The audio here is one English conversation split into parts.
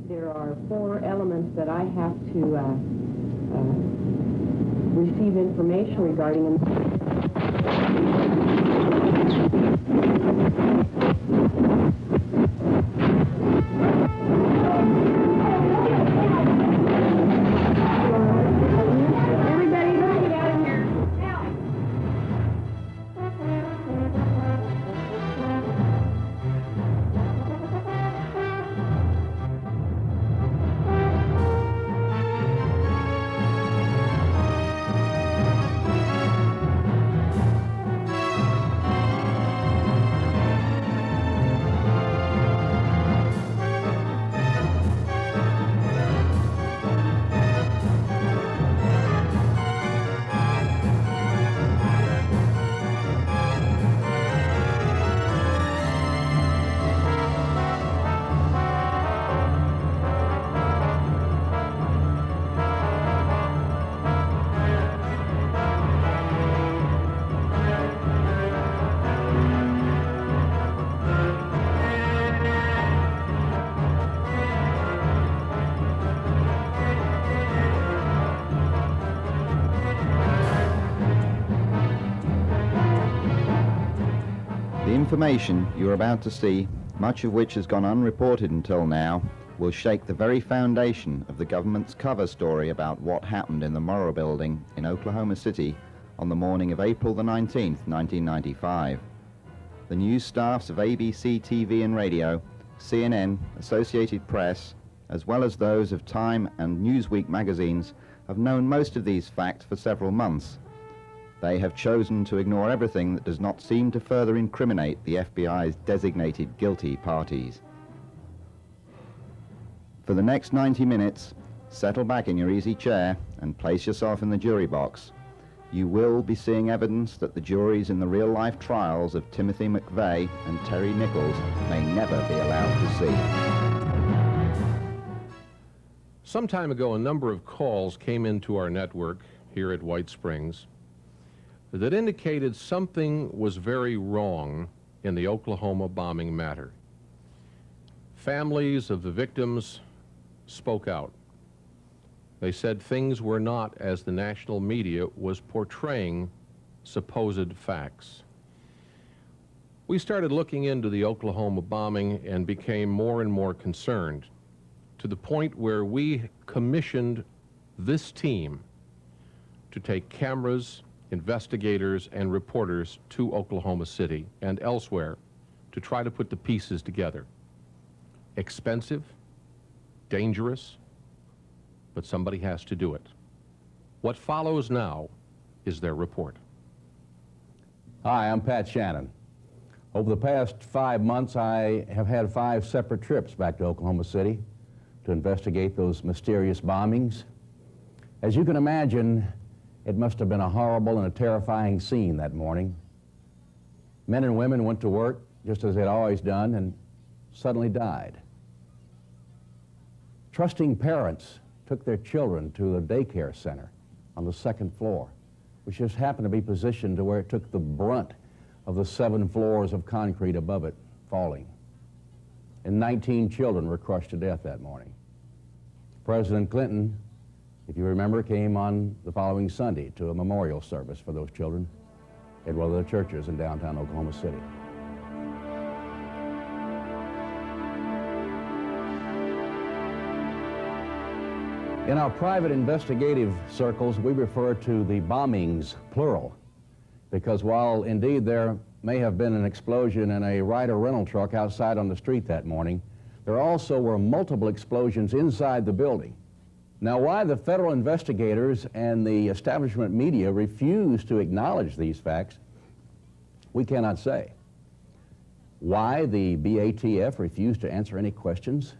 There are 4 elements that I have to receive information regarding. The information you're about to see, much of which has gone unreported until now, will shake the very foundation of the government's cover story about what happened in the Morrow Building in Oklahoma City on the morning of April the 19th, 1995. The news staffs of ABC TV and radio, CNN, Associated Press, as well as those of Time and Newsweek magazines, have known most of these facts for several months. They have chosen to ignore everything that does not seem to further incriminate the FBI's designated guilty parties. For the next 90 minutes, settle back in your easy chair and place yourself in the jury box. You will be seeing evidence that the juries in the real-life trials of Timothy McVeigh and Terry Nichols may never be allowed to see. Some time ago, a number of calls came into our network here at White Springs that indicated something was very wrong in the Oklahoma bombing matter. Families of the victims spoke out. They said things were not as the national media was portraying supposed facts. We started looking into the Oklahoma bombing and became more and more concerned, to the point where we commissioned this team to take cameras, investigators, and reporters to Oklahoma City and elsewhere to try to put the pieces together. Expensive, dangerous, but somebody has to do it. What follows now is their report. Hi, I'm Pat Shannon. Over the past 5 months, I have had 5 separate trips back to Oklahoma City to investigate those mysterious bombings. As you can imagine, it must have been a horrible and a terrifying scene that morning. Men and women went to work just as they'd always done and suddenly died. Trusting parents took their children to a daycare center on the 2nd floor, which just happened to be positioned to where it took the brunt of the 7 floors of concrete above it falling. And 19 children were crushed to death that morning. President Clinton, if you remember, came on the following Sunday to a memorial service for those children at one of the churches in downtown Oklahoma City. In our private investigative circles, we refer to the bombings, plural, because while indeed there may have been an explosion in a Ryder rental truck outside on the street that morning, there also were multiple explosions inside the building. Now, why the federal investigators and the establishment media refuse to acknowledge these facts, we cannot say. Why the BATF refused to answer any questions?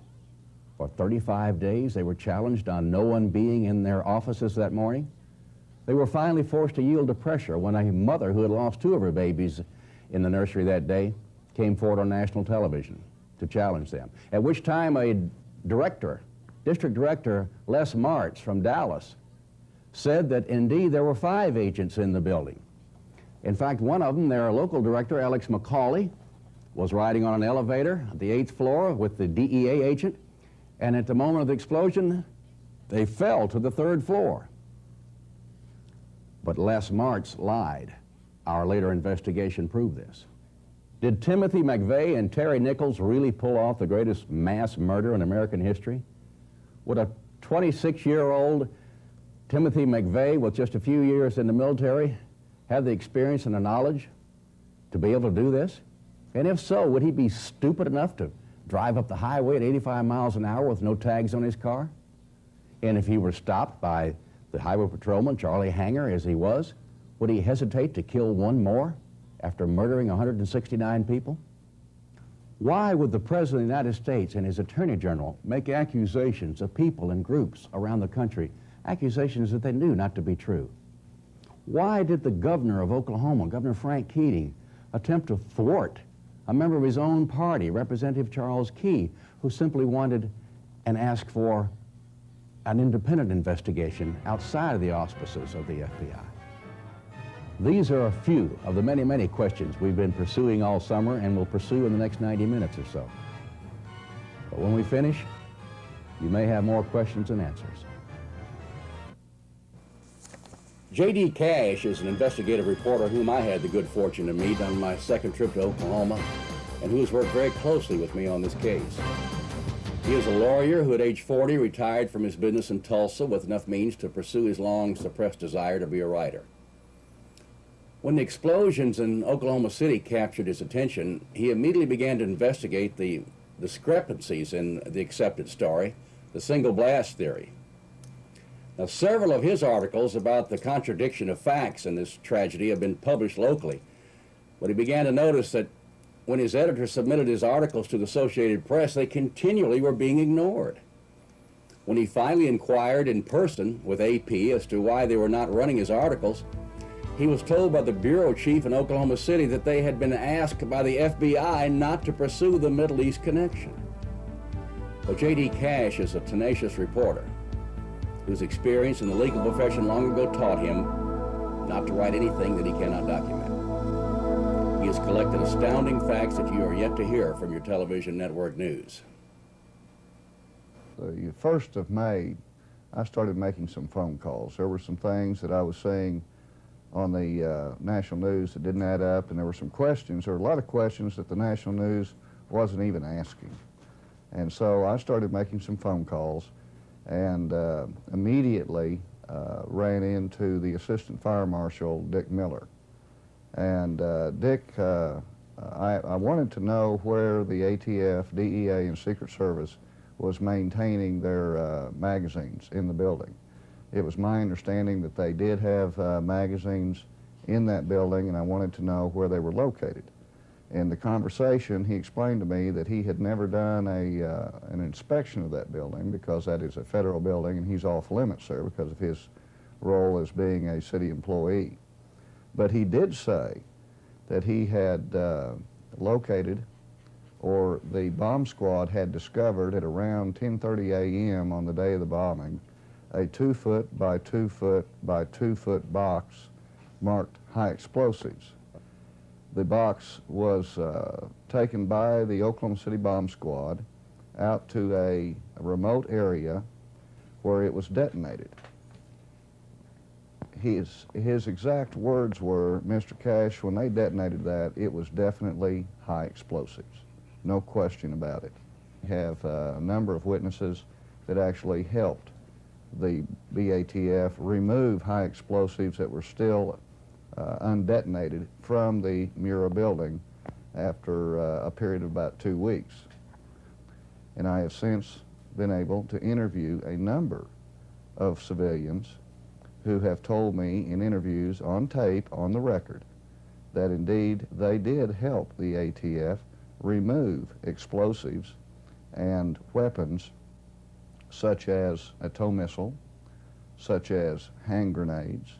For 35 days, they were challenged on no one being in their offices that morning. They were finally forced to yield to pressure when a mother who had lost 2 of her babies in the nursery that day came forward on national television to challenge them, at which time a District Director Les Martz from Dallas said that indeed there were 5 agents in the building. In fact, one of them, their local director, Alex McCauley, was riding on an elevator at the 8th floor with the DEA agent, And at the moment of the explosion, they fell to the 3rd floor. But Les Martz lied. Our later investigation proved this. Did Timothy McVeigh and Terry Nichols really pull off the greatest mass murder in American history? Would a 26-year-old Timothy McVeigh, with just a few years in the military, have the experience and the knowledge to be able to do this? And if so, would he be stupid enough to drive up the highway at 85 miles an hour with no tags on his car? And if he were stopped by the highway patrolman, Charlie Hanger, as he was, would he hesitate to kill one more after murdering 169 people? Why would the President of the United States and his Attorney General make accusations of people and groups around the country, accusations that they knew not to be true? Why did the governor of Oklahoma, Governor Frank Keating, attempt to thwart a member of his own party, Representative Charles Key, who simply wanted and asked for an independent investigation outside of the auspices of the FBI? These are a few of the many, many questions we've been pursuing all summer and will pursue in the next 90 minutes or so. But when we finish, you may have more questions than answers. J.D. Cash is an investigative reporter whom I had the good fortune to meet on my second trip to Oklahoma and who has worked very closely with me on this case. He is a lawyer who at age 40 retired from his business in Tulsa with enough means to pursue his long-suppressed desire to be a writer. When the explosions in Oklahoma City captured his attention, he immediately began to investigate the discrepancies in the accepted story, the single blast theory. Now, several of his articles about the contradiction of facts in this tragedy have been published locally, but he began to notice that when his editor submitted his articles to the Associated Press, they continually were being ignored. When he finally inquired in person with AP as to why they were not running his articles, he was told by the bureau chief in Oklahoma City that they had been asked by the FBI not to pursue the Middle East connection. Well, J.D. Cash is a tenacious reporter whose experience in the legal profession long ago taught him not to write anything that he cannot document. He has collected astounding facts that you are yet to hear from your television network news. The 1st of May, I started making some phone calls. There were some things that I was saying on the national news that didn't add up, and there were some questions, or a lot of questions that the national news wasn't even asking. And so I started making some phone calls and immediately ran into the Assistant Fire Marshal, Dick Miller. And Dick, I wanted to know where the ATF, DEA, and Secret Service was maintaining their magazines in the building. It was my understanding that they did have magazines in that building, and I wanted to know where they were located. In the conversation, he explained to me that he had never done an inspection of that building because that is a federal building and he's off limits there because of his role as being a city employee. But he did say that he had located, or the bomb squad had discovered at around 10:30 a.m. on the day of the bombing, a 2-foot by 2-foot by 2-foot box marked high explosives. The box was taken by the Oklahoma City bomb squad out to a remote area where it was detonated. His exact words were, "Mr. Cash, when they detonated that, it was definitely high explosives. No question about it." We have a number of witnesses that actually helped the BATF remove high explosives that were still undetonated from the Murrah building after a period of about 2 weeks. And I have since been able to interview a number of civilians who have told me in interviews on tape, on the record, that indeed they did help the ATF remove explosives and weapons such as a tow missile, such as hand grenades,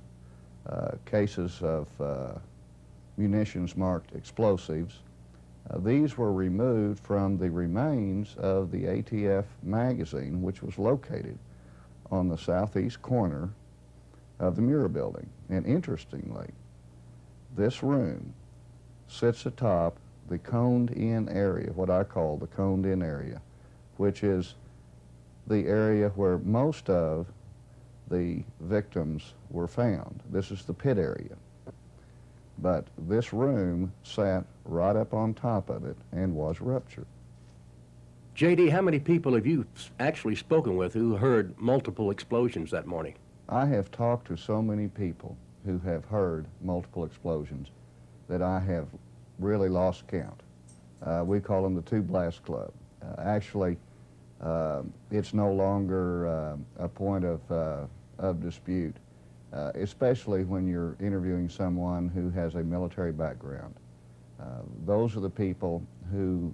cases of munitions marked explosives. These were removed from the remains of the ATF magazine, which was located on the southeast corner of the Murrah building. And interestingly, this room sits atop the coned-in area, what I call the coned-in area, which is the area where most of the victims were found. This is the pit area. But this room sat right up on top of it and was ruptured. J.D., how many people have you actually spoken with who heard multiple explosions that morning? I have talked to so many people who have heard multiple explosions that I have really lost count. We call them the Two Blast Club. Actually, it's no longer a point of dispute, especially when you're interviewing someone who has a military background. Those are the people who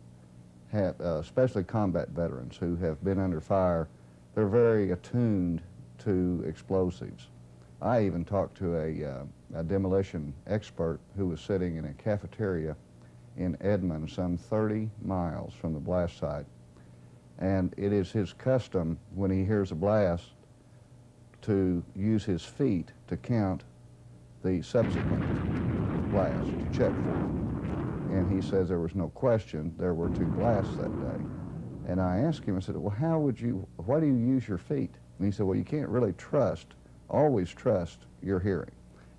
have, especially combat veterans who have been under fire. They're very attuned to explosives. I even talked to a demolition expert who was sitting in a cafeteria in Edmond, some 30 miles from the blast site. And it is his custom, when he hears a blast, to use his feet to count the subsequent blast, to check for it. And he says there was no question there were 2 blasts that day. And I asked him, I said, well, why do you use your feet? And he said, well, you can't really always trust your hearing.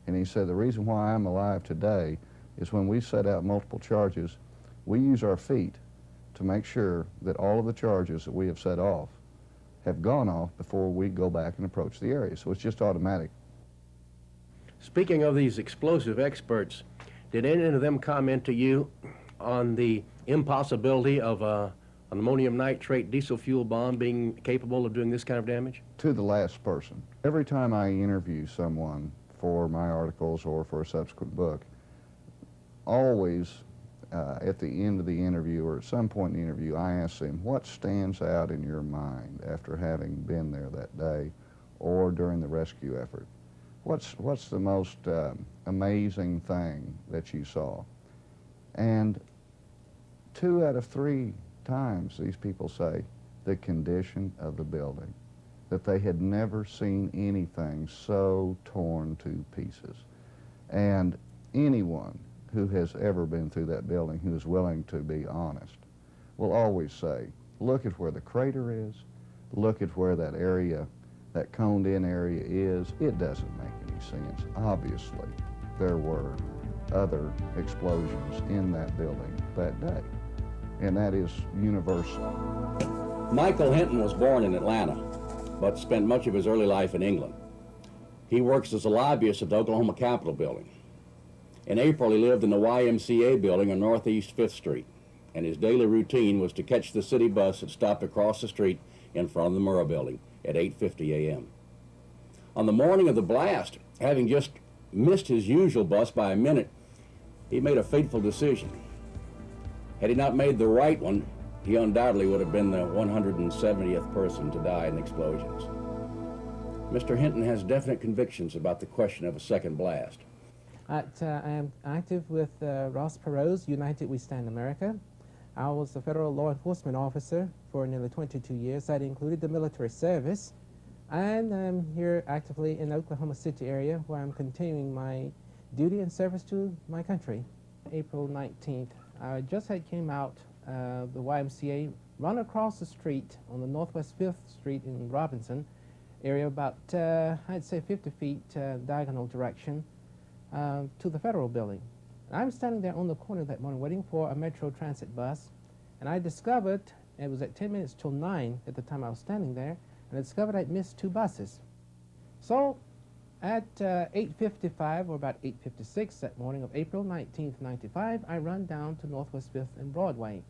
And he said, the reason why I'm alive today is when we set out multiple charges, we use our feet to make sure that all of the charges that we have set off have gone off before we go back and approach the area. So it's just automatic. Speaking of these explosive experts, did any of them comment to you on the impossibility of an ammonium nitrate diesel fuel bomb being capable of doing this kind of damage? To the last person. Every time I interview someone for my articles or for a subsequent book, always at the end of the interview or at some point in the interview, I ask them, what stands out in your mind after having been there that day or during the rescue effort? What's the most amazing thing that you saw? And 2 out of 3 times these people say the condition of the building, that they had never seen anything so torn to pieces. And anyone who has ever been through that building who is willing to be honest will always say, look at where the crater is, look at where that area, that coned-in area is. It doesn't make any sense. Obviously, there were other explosions in that building that day, and that is universal. Michael Hinton was born in Atlanta, but spent much of his early life in England. He works as a lobbyist at the Oklahoma Capitol building. In April, he lived in the YMCA building on Northeast 5th Street, and his daily routine was to catch the city bus that stopped across the street in front of the Murrah building at 8:50 a.m. On the morning of the blast, having just missed his usual bus by a minute, he made a fateful decision. Had he not made the right one, he undoubtedly would have been the 170th person to die in explosions. Mr. Hinton has definite convictions about the question of a second blast. I am active with Ross Perot's United We Stand America. I was a federal law enforcement officer for nearly 22 years. That included the military service. And I'm here actively in the Oklahoma City area where I'm continuing my duty and service to my country. April 19th, I just came out of the YMCA, run across the street on the Northwest 5th Street in Robinson area, about, I'd say 50 feet diagonal direction to the federal building. And I'm standing there on the corner that morning waiting for a Metro Transit bus, and I discovered, it was at 10 minutes till 9 at the time I was standing there, and I discovered I'd missed 2 buses. So at 8:55 or about 8:56 that morning of April 19th, 95, I run down to Northwest 5th and Broadway.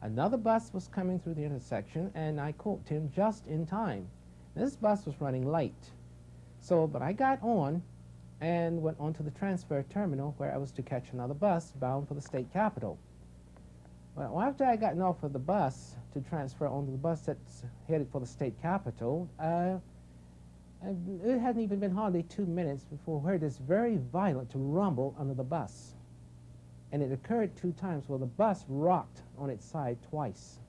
Another bus was coming through the intersection, and I caught him just in time. This bus was running late. But I got on and went on to the transfer terminal where I was to catch another bus bound for the state capitol. Well, after I gotten off of the bus to transfer onto the bus that's headed for the state capitol, it hadn't even been hardly 2 minutes before I heard this very violent rumble under the bus. And it occurred 2 times where the bus rocked on its side twice.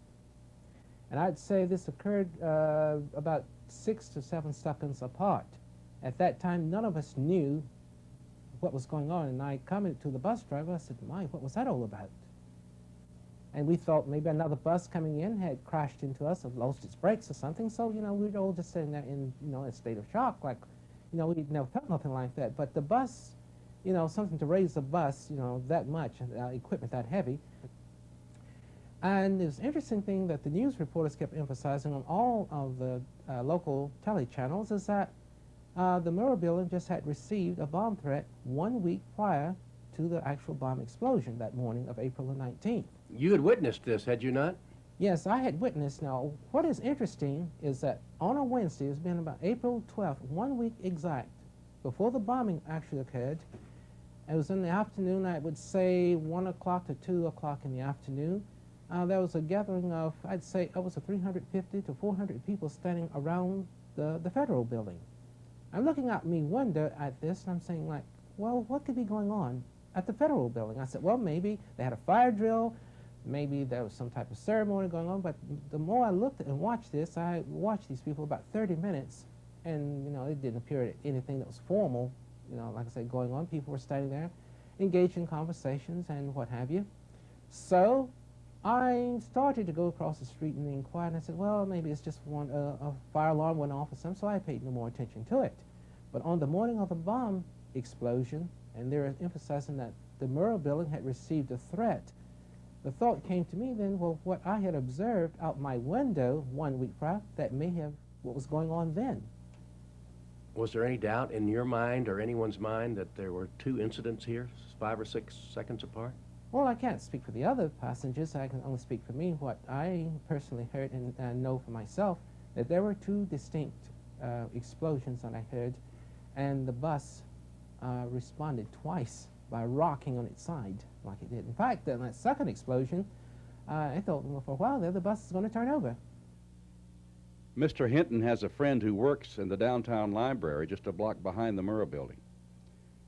And I'd say this occurred about 6 to 7 seconds apart. At that time, none of us knew what was going on, and I commented to the bus driver, I said, "My, what was that all about?" And we thought maybe another bus coming in had crashed into us or lost its brakes or something. So, you know, we were all just sitting there in, you know, a state of shock, like, you know, we'd never felt nothing like that. But the bus, you know, something to raise a bus, you know, that much, equipment that heavy. And it was an interesting thing that the news reporters kept emphasizing on all of the local telechannels is that the Murrah building just had received a bomb threat 1 week prior to the actual bomb explosion that morning of April the 19th. You had witnessed this, had you not? Yes, I had witnessed. Now, what is interesting is that on a Wednesday, it's been about April 12th, 1 week exact, before the bombing actually occurred. It was in the afternoon, I would say 1 o'clock to 2 o'clock in the afternoon. There was a gathering of, I'd say, it was 350 to 400 people standing around the federal building. I'm looking out me window at this, and I'm saying, like, well, what could be going on at the federal building? I said, well, maybe they had a fire drill, maybe there was some type of ceremony going on, but the more I looked and watched this, I watched these people about 30 minutes, and, you know, it didn't appear anything that was formal, you know, like I said, going on. People were standing there, engaged in conversations and what have you. So I started to go across the street and inquire, and I said, well, maybe it's just a fire alarm went off or something, so I paid no more attention to it. But on the morning of the bomb explosion, and they're emphasizing that the Murrah building had received a threat, the thought came to me then, well, what I had observed out my window 1 week prior, that may have what was going on then. Was there any doubt in your mind or anyone's mind that there were two incidents here, 5 or 6 seconds apart? Well, I can't speak for the other passengers. I can only speak for me. What I personally heard and know for myself, that there were two distinct explosions that I heard, and the bus responded twice by rocking on its side like it did. In fact, in that second explosion, I thought, well, for a while there, the bus is going to turn over. Mr. Hinton has a friend who works in the downtown library just a block behind the Murrah building.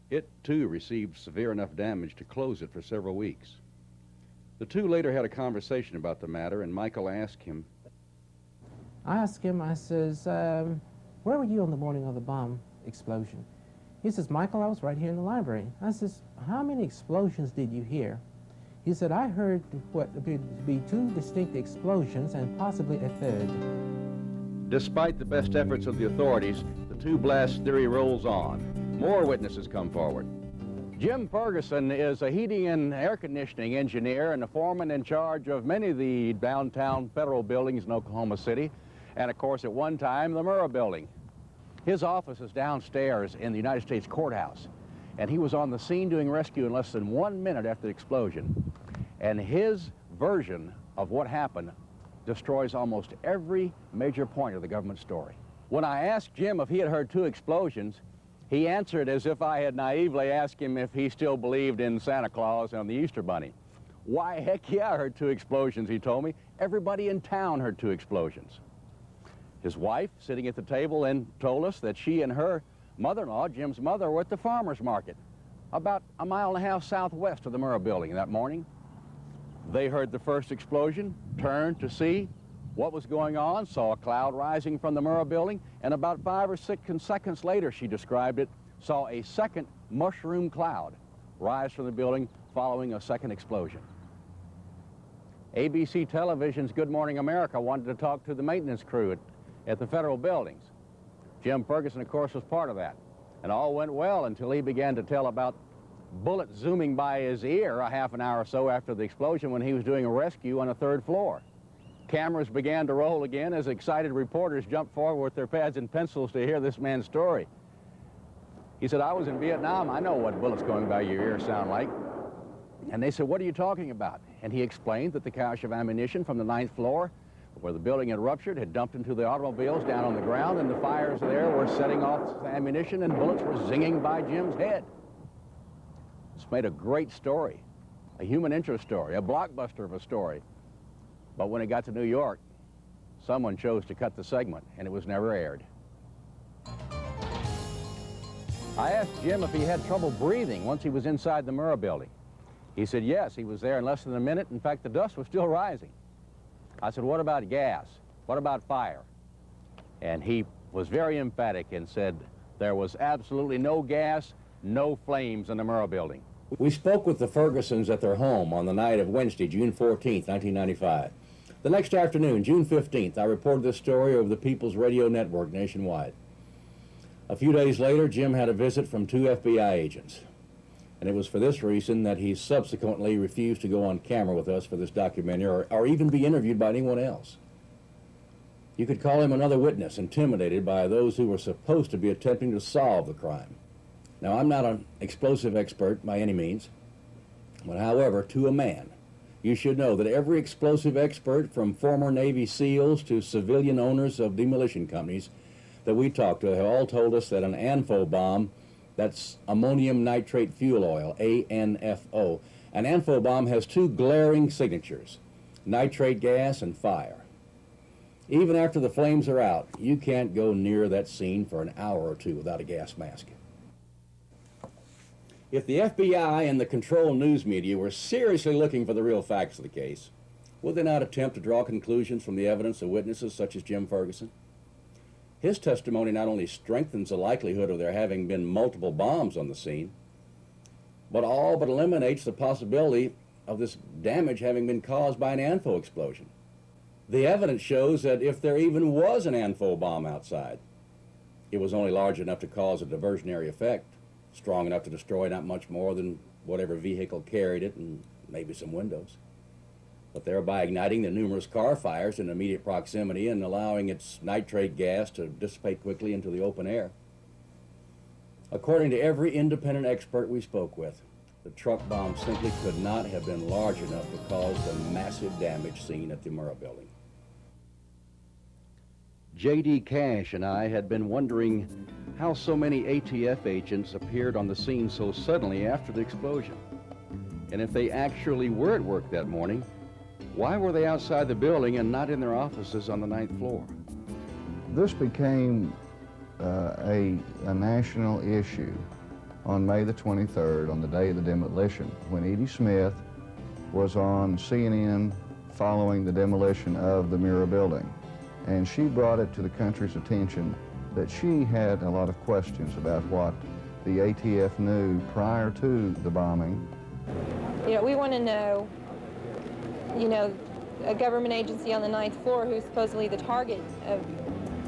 It, too, received severe enough damage to close it for several weeks. The two later had a conversation about the matter, and Michael asked him. I asked him, I says, where were you on the morning of the bomb explosion? He says, Michael, I was right here in the library. I says, how many explosions did you hear? He said, I heard what appeared to be two distinct explosions and possibly a third. Despite the best efforts of the authorities, the two-blast theory rolls on. More witnesses come forward. Jim Ferguson is a heating and air conditioning engineer and a foreman in charge of many of the downtown federal buildings in Oklahoma City, and of course at one time the Murrah building. His office is downstairs in the United States Courthouse, and he was on the scene doing rescue in less than 1 minute after the explosion. And his version of what happened destroys almost every major point of the government story. When I asked Jim if he had heard two explosions, he answered as if I had naively asked him if he still believed in Santa Claus and the Easter Bunny. Why, heck yeah, I heard two explosions, he told me. Everybody in town heard two explosions. His wife, sitting at the table, then told us that she and her mother-in-law, Jim's mother, were at the farmer's market about 1.5 miles southwest of the Murrah building that morning. They heard the first explosion, turned to see what was going on, saw a cloud rising from the Murrah building, and about 5 or 6 seconds later, she described it, saw a second mushroom cloud rise from the building following a second explosion. ABC Television's Good Morning America wanted to talk to the maintenance crew at the federal buildings. Jim Ferguson, of course, was part of that. And all went well until he began to tell about bullets zooming by his ear a half an hour or so after the explosion when he was doing a rescue on the 3rd floor. Cameras began to roll again as excited reporters jumped forward with their pads and pencils to hear this man's story. He said, I was in Vietnam. I know what bullets going by your ear sound like. And they said, what are you talking about? And he explained that the cache of ammunition from the 9th floor, where the building had ruptured, had dumped into the automobiles down on the ground, and the fires there were setting off ammunition, and bullets were zinging by Jim's head. It's made a great story, a human interest story, a blockbuster of a story. But when it got to New York, someone chose to cut the segment, and it was never aired. I asked Jim if he had trouble breathing once he was inside the Murrah building. He said yes, he was there in less than a minute. In fact, the dust was still rising. I said, what about gas? What about fire? And he was very emphatic and said there was absolutely no gas, no flames in the Murrah building. We spoke with the Fergusons at their home on the night of Wednesday, June 14th, 1995. The next afternoon, June 15th, I reported this story over the People's Radio Network nationwide. A few days later, Jim had a visit from 2 FBI agents. And it was for this reason that he subsequently refused to go on camera with us for this documentary or even be interviewed by anyone else. You could call him another witness intimidated by those who were supposed to be attempting to solve the crime. Now, I'm not an explosive expert by any means, but however, to a man, you should know that every explosive expert, from former Navy SEALs to civilian owners of demolition companies that we talked to, have all told us that an ANFO bomb, that's ammonium nitrate fuel oil, ANFO, an ANFO bomb has 2 glaring signatures, nitrate gas and fire. Even after the flames are out, you can't go near that scene for an hour or 2 without a gas mask. If the FBI and the control news media were seriously looking for the real facts of the case, would they not attempt to draw conclusions from the evidence of witnesses such as Jim Ferguson? His testimony not only strengthens the likelihood of there having been multiple bombs on the scene, but all but eliminates the possibility of this damage having been caused by an ANFO explosion. The evidence shows that if there even was an ANFO bomb outside, it was only large enough to cause a diversionary effect, strong enough to destroy not much more than whatever vehicle carried it and maybe some windows, but thereby igniting the numerous car fires in immediate proximity and allowing its nitrate gas to dissipate quickly into the open air. According to every independent expert we spoke with, the truck bomb simply could not have been large enough to cause the massive damage seen at the Murrah building. J.D. Cash and I had been wondering how so many ATF agents appeared on the scene so suddenly after the explosion. And if they actually were at work that morning, why were they outside the building and not in their offices on the 9th floor? This became a national issue on May the 23rd, on the day of the demolition, when Edie Smith was on CNN following the demolition of the Murrah building. And she brought it to the country's attention that she had a lot of questions about what the ATF knew prior to the bombing. You know, we want to know, you know, a government agency on the 9th floor who's supposedly the target of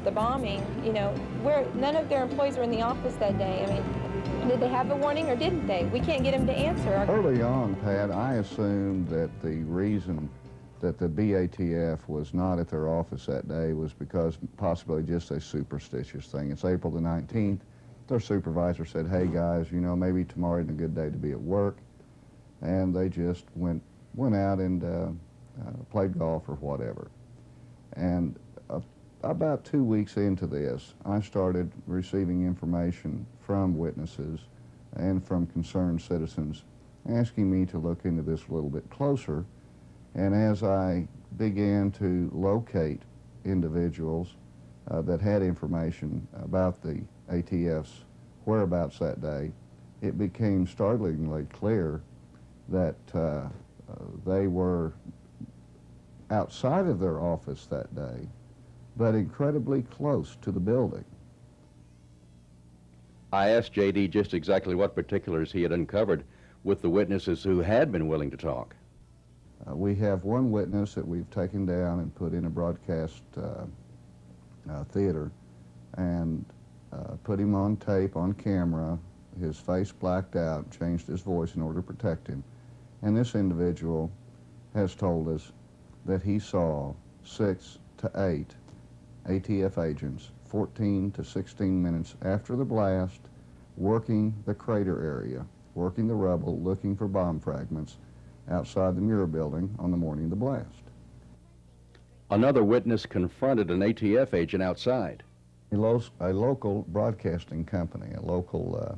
the bombing, you know, where none of their employees were in the office that day. I mean, did they have a warning or didn't they? We can't get them to answer. Early on, Pat, I assumed that the reason that the BATF was not at their office that day was because possibly just a superstitious thing. It's April the 19th. Their supervisor said, hey guys, you know, maybe tomorrow isn't a good day to be at work. And they just went out and played golf or whatever. And about 2 weeks into this, I started receiving information from witnesses and from concerned citizens asking me to look into this a little bit closer. And as I began to locate individuals that had information about the ATF's whereabouts that day, it became startlingly clear that they were outside of their office that day, but incredibly close to the building. I asked J.D. just exactly what particulars he had uncovered with the witnesses who had been willing to talk. We have one witness that we've taken down and put in a broadcast theater and put him on tape, on camera, his face blacked out, changed his voice in order to protect him. And this individual has told us that he saw 6 to 8 ATF agents 14 to 16 minutes after the blast working the crater area, working the rubble, looking for bomb fragments outside the Murrah building on the morning of the blast. Another witness confronted an ATF agent outside. A local broadcasting company, a local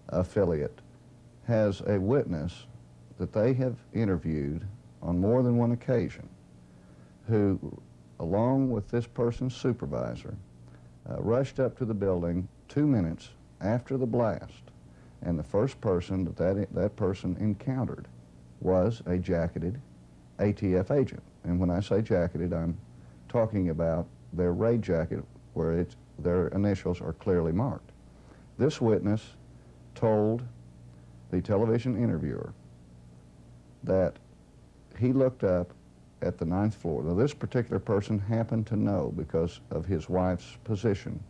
affiliate, has a witness that they have interviewed on more than one occasion who, along with this person's supervisor, rushed up to the building 2 minutes after the blast. And the first person that person encountered was a jacketed ATF agent. And when I say jacketed, I'm talking about their raid jacket where their initials are clearly marked. This witness told the television interviewer, that he looked up at the 9th floor. Now, this particular person happened to know, because of his wife's position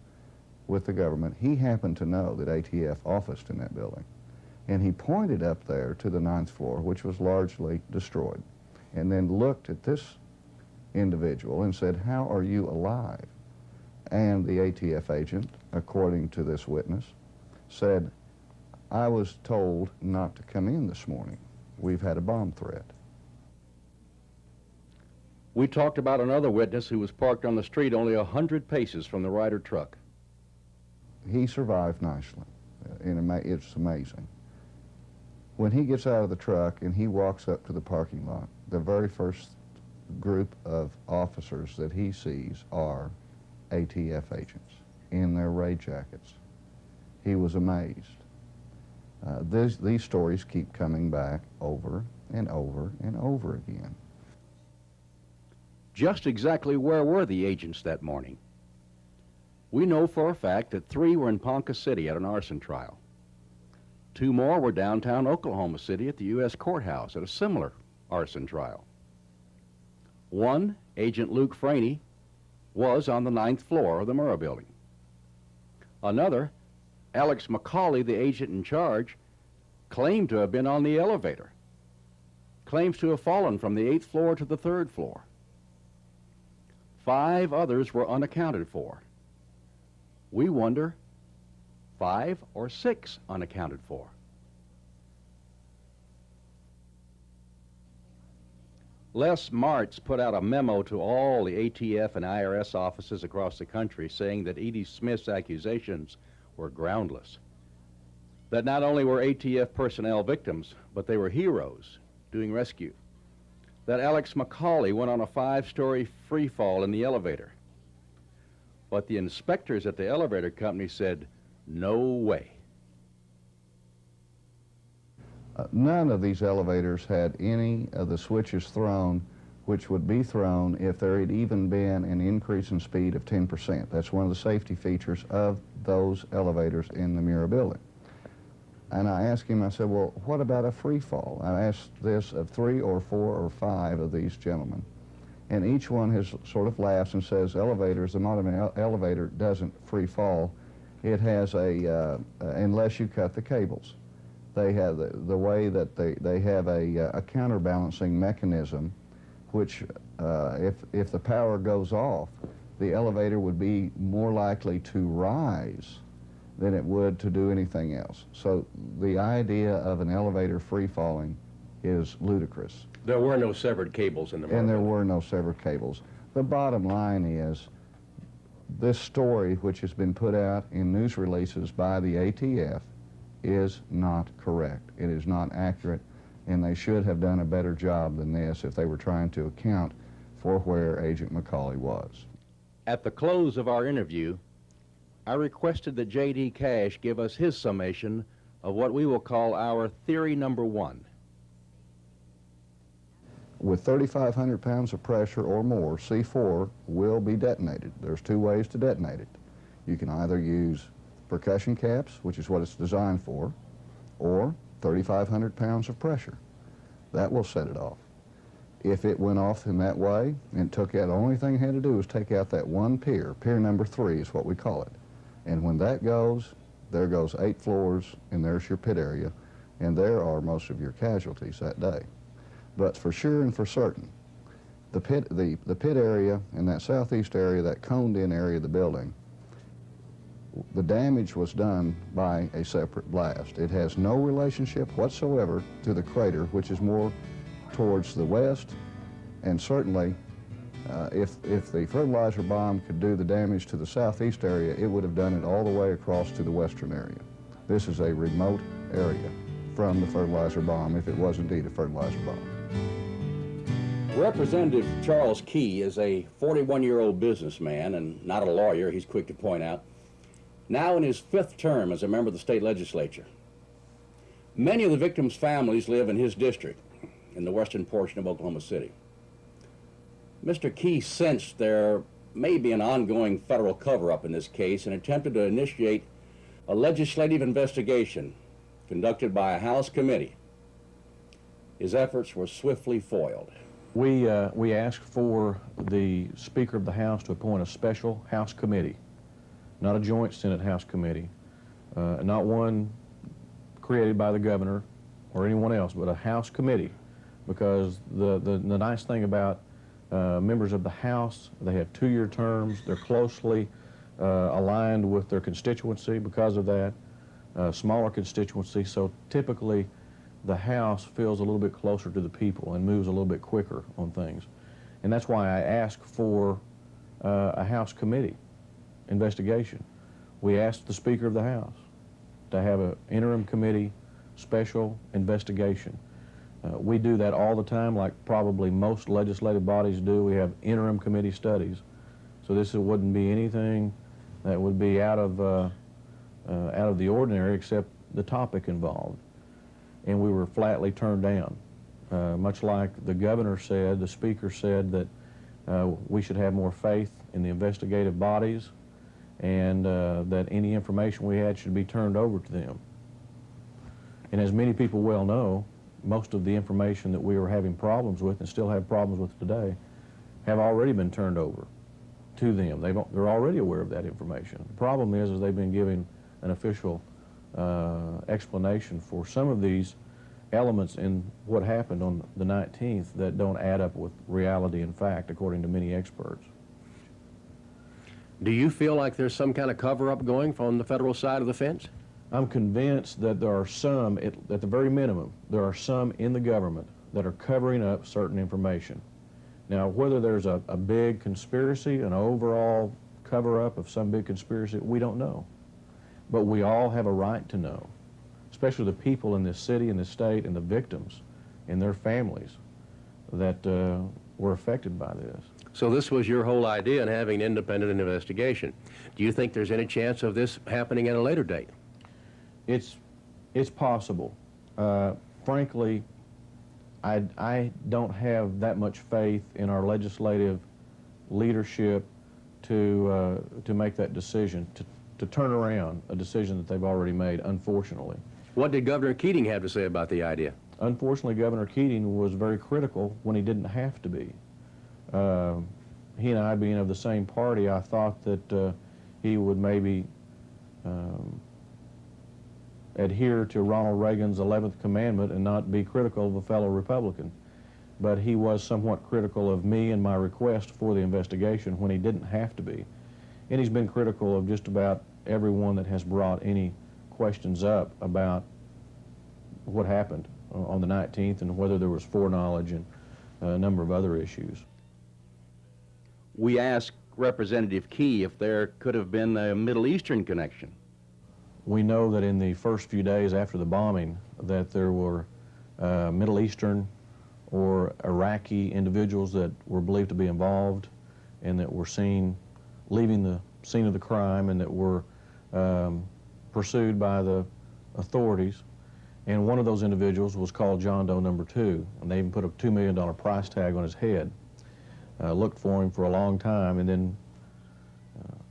with the government, he happened to know that ATF officed in that building. And he pointed up there to the 9th floor, which was largely destroyed, and then looked at this individual and said, "How are you alive?" And the ATF agent, according to this witness, said, "I was told not to come in this morning. We've had a bomb threat." We talked about another witness who was parked on the street only 100 paces from the Ryder truck. He survived nicely. It's amazing. When he gets out of the truck and he walks up to the parking lot, the very first group of officers that he sees are ATF agents in their raid jackets. He was amazed. These stories keep coming back over and over and over again. Just exactly where were the agents that morning? We know for a fact that 3 were in Ponca City at an arson trial. 2 more were downtown Oklahoma City at the U.S. courthouse at a similar arson trial. 1, Agent Luke Franey, was on the 9th floor of the Murrah building. Another, Alex McCauley, the agent in charge, claimed to have been on the elevator, claims to have fallen from the 8th floor to the 3rd floor. 5 others were unaccounted for. We wonder, 5 or 6 unaccounted for? Les Martz put out a memo to all the ATF and IRS offices across the country saying that Edie Smith's accusations were groundless. That not only were ATF personnel victims, but they were heroes doing rescue. That Alex McCauley went on a 5-story free fall in the elevator. But the inspectors at the elevator company said, no way. None of these elevators had any of the switches thrown which would be thrown if there had even been an increase in speed of 10%. That's one of the safety features of those elevators in the Murrah building. And I asked him, I said, well, what about a free fall? I asked this of 3 or 4 or 5 of these gentlemen. And each one has sort of laughs and says, elevators, the modern elevator doesn't free fall. It has a, unless you cut the cables. They have the way that they have a counterbalancing mechanism, which if the power goes off, the elevator would be more likely to rise than it would to do anything else. So the idea of an elevator free falling is ludicrous. There were no severed cables in the Murrah. And there were no severed cables. The bottom line is, this story, which has been put out in news releases by the ATF, is not correct. It is not accurate, and they should have done a better job than this if they were trying to account for where Agent McCauley was. At the close of our interview, I requested that J.D. Cash give us his summation of what we will call our theory number 1. With 3,500 pounds of pressure or more, C4 will be detonated. There's 2 ways to detonate it. You can either use percussion caps, which is what it's designed for, or 3,500 pounds of pressure. That will set it off. If it went off in that way and took out, the only thing it had to do was take out that one pier. Pier number 3 is what we call it. And when that goes, there goes 8 floors, and there's your pit area, and there are most of your casualties that day. But for sure and for certain, the pit area and that southeast area, that coned-in area of the building, the damage was done by a separate blast. It has no relationship whatsoever to the crater, which is more towards the west, and certainly if the fertilizer bomb could do the damage to the southeast area, it would have done it all the way across to the western area. This is a remote area from the fertilizer bomb, if it was indeed a fertilizer bomb. Representative Charles Key is a 41-year-old businessman and not a lawyer, he's quick to point out, now in his 5th term as a member of the state legislature. Many of the victims' families live in his district, in the western portion of Oklahoma City. Mr. Key sensed there may be an ongoing federal cover-up in this case and attempted to initiate a legislative investigation conducted by a House committee, his efforts were swiftly foiled. We asked for the Speaker of the House to appoint a special House committee, not a joint Senate-House committee, not one created by the governor or anyone else, but a House committee, because the nice thing about members of the House, they have 2-year terms, they're closely aligned with their constituency because of that, smaller constituency, so typically the House feels a little bit closer to the people and moves a little bit quicker on things. And that's why I asked for a House committee investigation. We asked the Speaker of the House to have an interim committee special investigation. We do that all the time, like probably most legislative bodies do. We have interim committee studies. So this wouldn't be anything that would be out of the ordinary except the topic involved. And we were flatly turned down. Much like the governor said, the Speaker said that we should have more faith in the investigative bodies and that any information we had should be turned over to them. And as many people well know, most of the information that we were having problems with and still have problems with today have already been turned over to them. They're already aware of that information. The problem is they've been giving an official explanation for some of these elements in what happened on the 19th that don't add up with reality and fact, according to many experts. Do you feel like there's some kind of cover-up going from the federal side of the fence? I'm convinced that there are some, at the very minimum, there are some in the government that are covering up certain information. Now, whether there's a big conspiracy, an overall cover-up of some big conspiracy, we don't know. But we all have a right to know, especially the people in this city and this state and the victims and their families that were affected by this. So this was your whole idea in having an independent investigation. Do you think there's any chance of this happening at a later date? It's possible. Frankly, I don't have that much faith in our legislative leadership to make that decision, to turn around a decision that they've already made, unfortunately. What did Governor Keating have to say about the idea? Unfortunately, Governor Keating was very critical when he didn't have to be. He and I, being of the same party, I thought that he would maybe adhere to Ronald Reagan's 11th commandment and not be critical of a fellow Republican. But he was somewhat critical of me and my request for the investigation when he didn't have to be. And he's been critical of just about everyone that has brought any questions up about what happened on the 19th and whether there was foreknowledge and a number of other issues. We asked Representative Key if there could have been a Middle Eastern connection. We know that in the first few days after the bombing that there were Middle Eastern or Iraqi individuals that were believed to be involved and that were seen leaving the scene of the crime and that were pursued by the authorities. And one of those individuals was called John Doe number 2, and they even put a $2 million price tag on his head. Looked for him for a long time, and then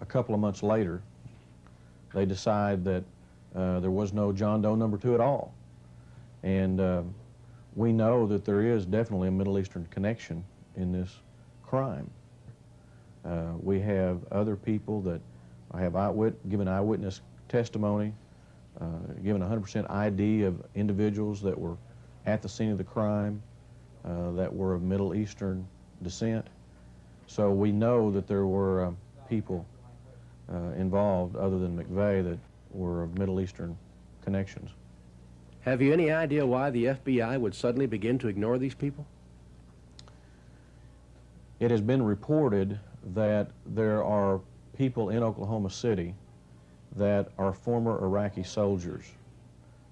a couple of months later, they decide that there was no John Doe number 2 at all. And we know that there is definitely a Middle Eastern connection in this crime. We have other people that have given eyewitness testimony, given 100% ID of individuals that were at the scene of the crime that were of Middle Eastern descent. So we know that there were people involved other than McVeigh that were of Middle Eastern connections. Have you any idea why the FBI would suddenly begin to ignore these people? It has been reported that there are people in Oklahoma City that are former Iraqi soldiers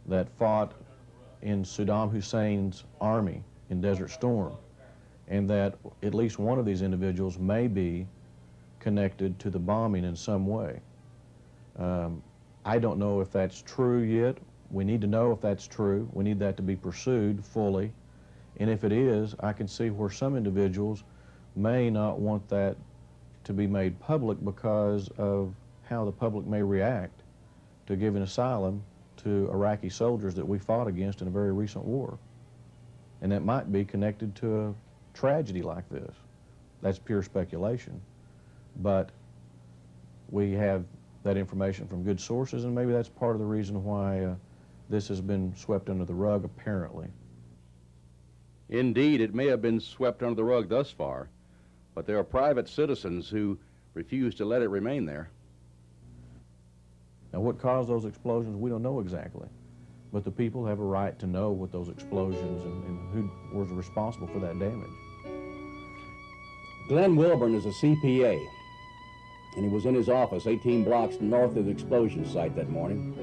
that fought in Saddam Hussein's army in Desert Storm, and that at least one of these individuals may be connected to the bombing in some way. I don't know if that's true yet. We need to know if that's true. We need that to be pursued fully. And if it is, I can see where some individuals may not want that to be made public because of how the public may react to giving asylum to Iraqi soldiers that we fought against in a very recent war. And that might be connected to a tragedy like this. That's pure speculation. But we have that information from good sources, and maybe that's part of the reason why this has been swept under the rug, apparently. Indeed, it may have been swept under the rug thus far, but there are private citizens who refuse to let it remain there. Now, what caused those explosions, we don't know exactly. But the people have a right to know what those explosions and who was responsible for that damage. Glenn Wilburn is a CPA, and he was in his office 18 blocks north of the explosion site that morning.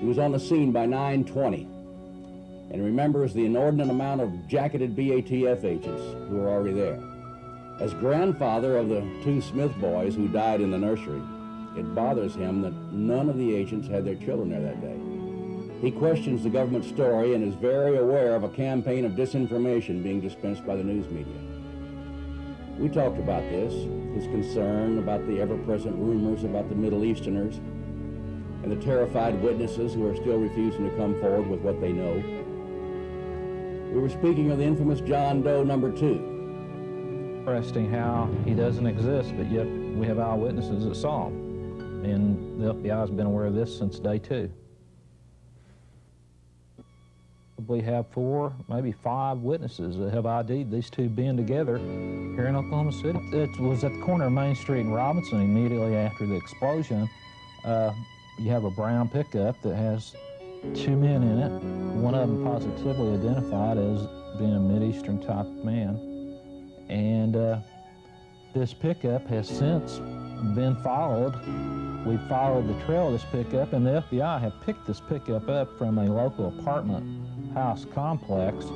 He was on the scene by 9:20 and remembers the inordinate amount of jacketed BATF agents who were already there. As grandfather of the 2 Smith boys who died in the nursery, it bothers him that none of the agents had their children there that day. He questions the government story and is very aware of a campaign of disinformation being dispensed by the news media. We talked about this, his concern about the ever-present rumors about the Middle Easterners and the terrified witnesses who are still refusing to come forward with what they know. We were speaking of the infamous John Doe number 2. Interesting how he doesn't exist, but yet we have eyewitnesses that saw him. And the FBI has been aware of this since day 2. We have 4, maybe 5 witnesses that have ID'd these 2 being together here in Oklahoma City. It was at the corner of Main Street and Robinson immediately after the explosion. You have a brown pickup that has 2 men in it, one of them positively identified as being a Mideastern type man. And this pickup has since been followed. We followed the trail of this pickup, and the FBI have picked this pickup up from a local apartment house complex,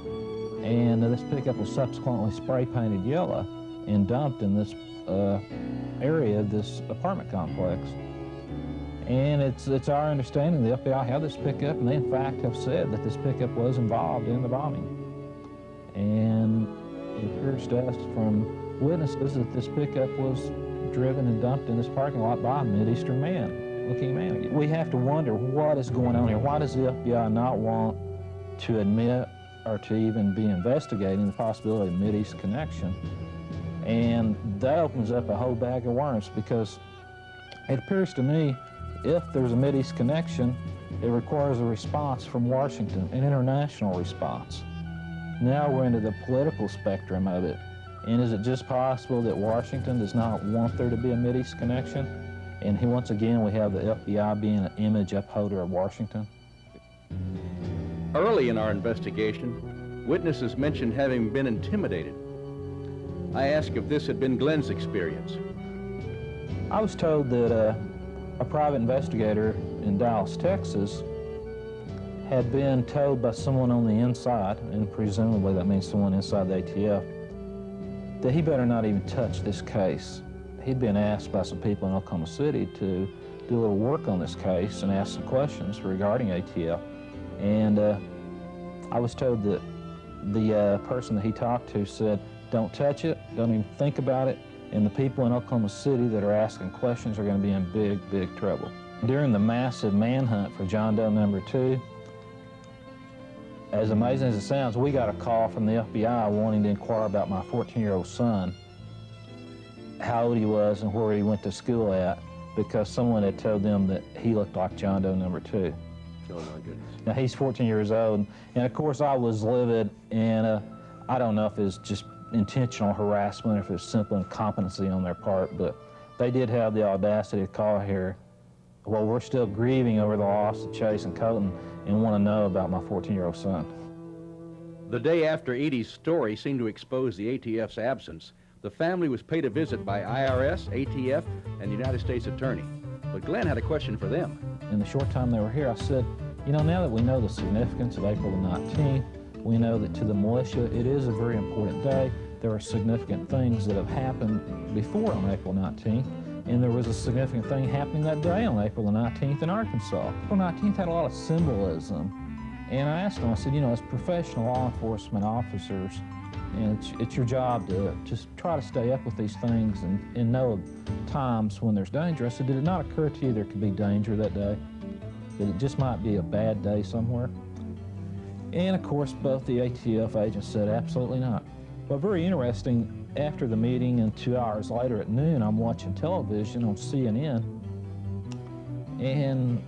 and this pickup was subsequently spray painted yellow and dumped in this area of this apartment complex. And it's our understanding the FBI had this pickup, and they in fact have said that this pickup was involved in the bombing. And it appears to us from witnesses that this pickup was driven and dumped in this parking lot by a Mideastern looking man. We have to wonder what is going on here. Why does the FBI not want to admit or to even be investigating the possibility of Mideast connection? And that opens up a whole bag of worms, because it appears to me if there's a Mideast connection, it requires a response from Washington, an international response. Now we're into the political spectrum of it. And is it just possible that Washington does not want there to be a Mideast connection? And once again, we have the FBI being an image upholder of Washington. Early in our investigation, witnesses mentioned having been intimidated. I asked if this had been Glenn's experience. I was told that a private investigator in Dallas, Texas, had been told by someone on the inside, and presumably that means someone inside the ATF, that he better not even touch this case. He'd been asked by some people in Oklahoma City to do a little work on this case and ask some questions regarding ATF. And I was told that the person that he talked to said, don't touch it, don't even think about it, and the people in Oklahoma City that are asking questions are going to be in big, big trouble. During the massive manhunt for John Doe number 2, as amazing as it sounds, we got a call from the FBI wanting to inquire about my 14-year-old son, how old he was and where he went to school at, because someone had told them that he looked like John Doe number 2. Oh, my goodness. Now, he's 14 years old, and of course I was livid, and I don't know if it's just intentional harassment or if it's simple incompetency on their part, but they did have the audacity to call here. Well, we're still grieving over the loss of Chase and Colton and want to know about my 14-year-old son. The day after Edie's story seemed to expose the ATF's absence, the family was paid a visit by IRS, ATF, and the United States Attorney. But Glenn had a question for them. In the short time they were here, I said, you know, now that we know the significance of April the 19th, we know that to the militia it is a very important day. There are significant things that have happened before on April 19th, and there was a significant thing happening that day on April the 19th in Arkansas. April 19th had a lot of symbolism, and I asked them, I said, you know, as professional law enforcement officers, and it's your job to just try to stay up with these things and know of times when there's danger. I said, did it not occur to you there could be danger that day? that it just might be a bad day somewhere. And of course, both the ATF agents said absolutely not. But very interesting, after the meeting and 2 hours later at noon, I'm watching television on CNN, and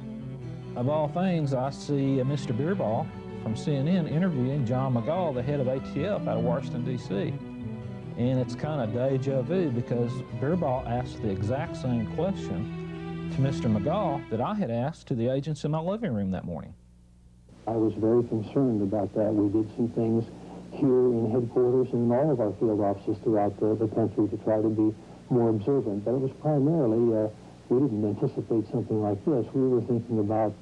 of all things, I see Mr. Beerball from CNN interviewing John McGaugh, the head of ATF out of Washington, D.C. And it's kind of deja vu because Beerball asked the exact same question to Mr. McGaugh that I had asked to the agents in my living room that morning. I was very concerned about that. We did some things here in headquarters and in all of our field offices throughout the country to try to be more observant, but it was primarily, we didn't anticipate something like this. We were thinking about,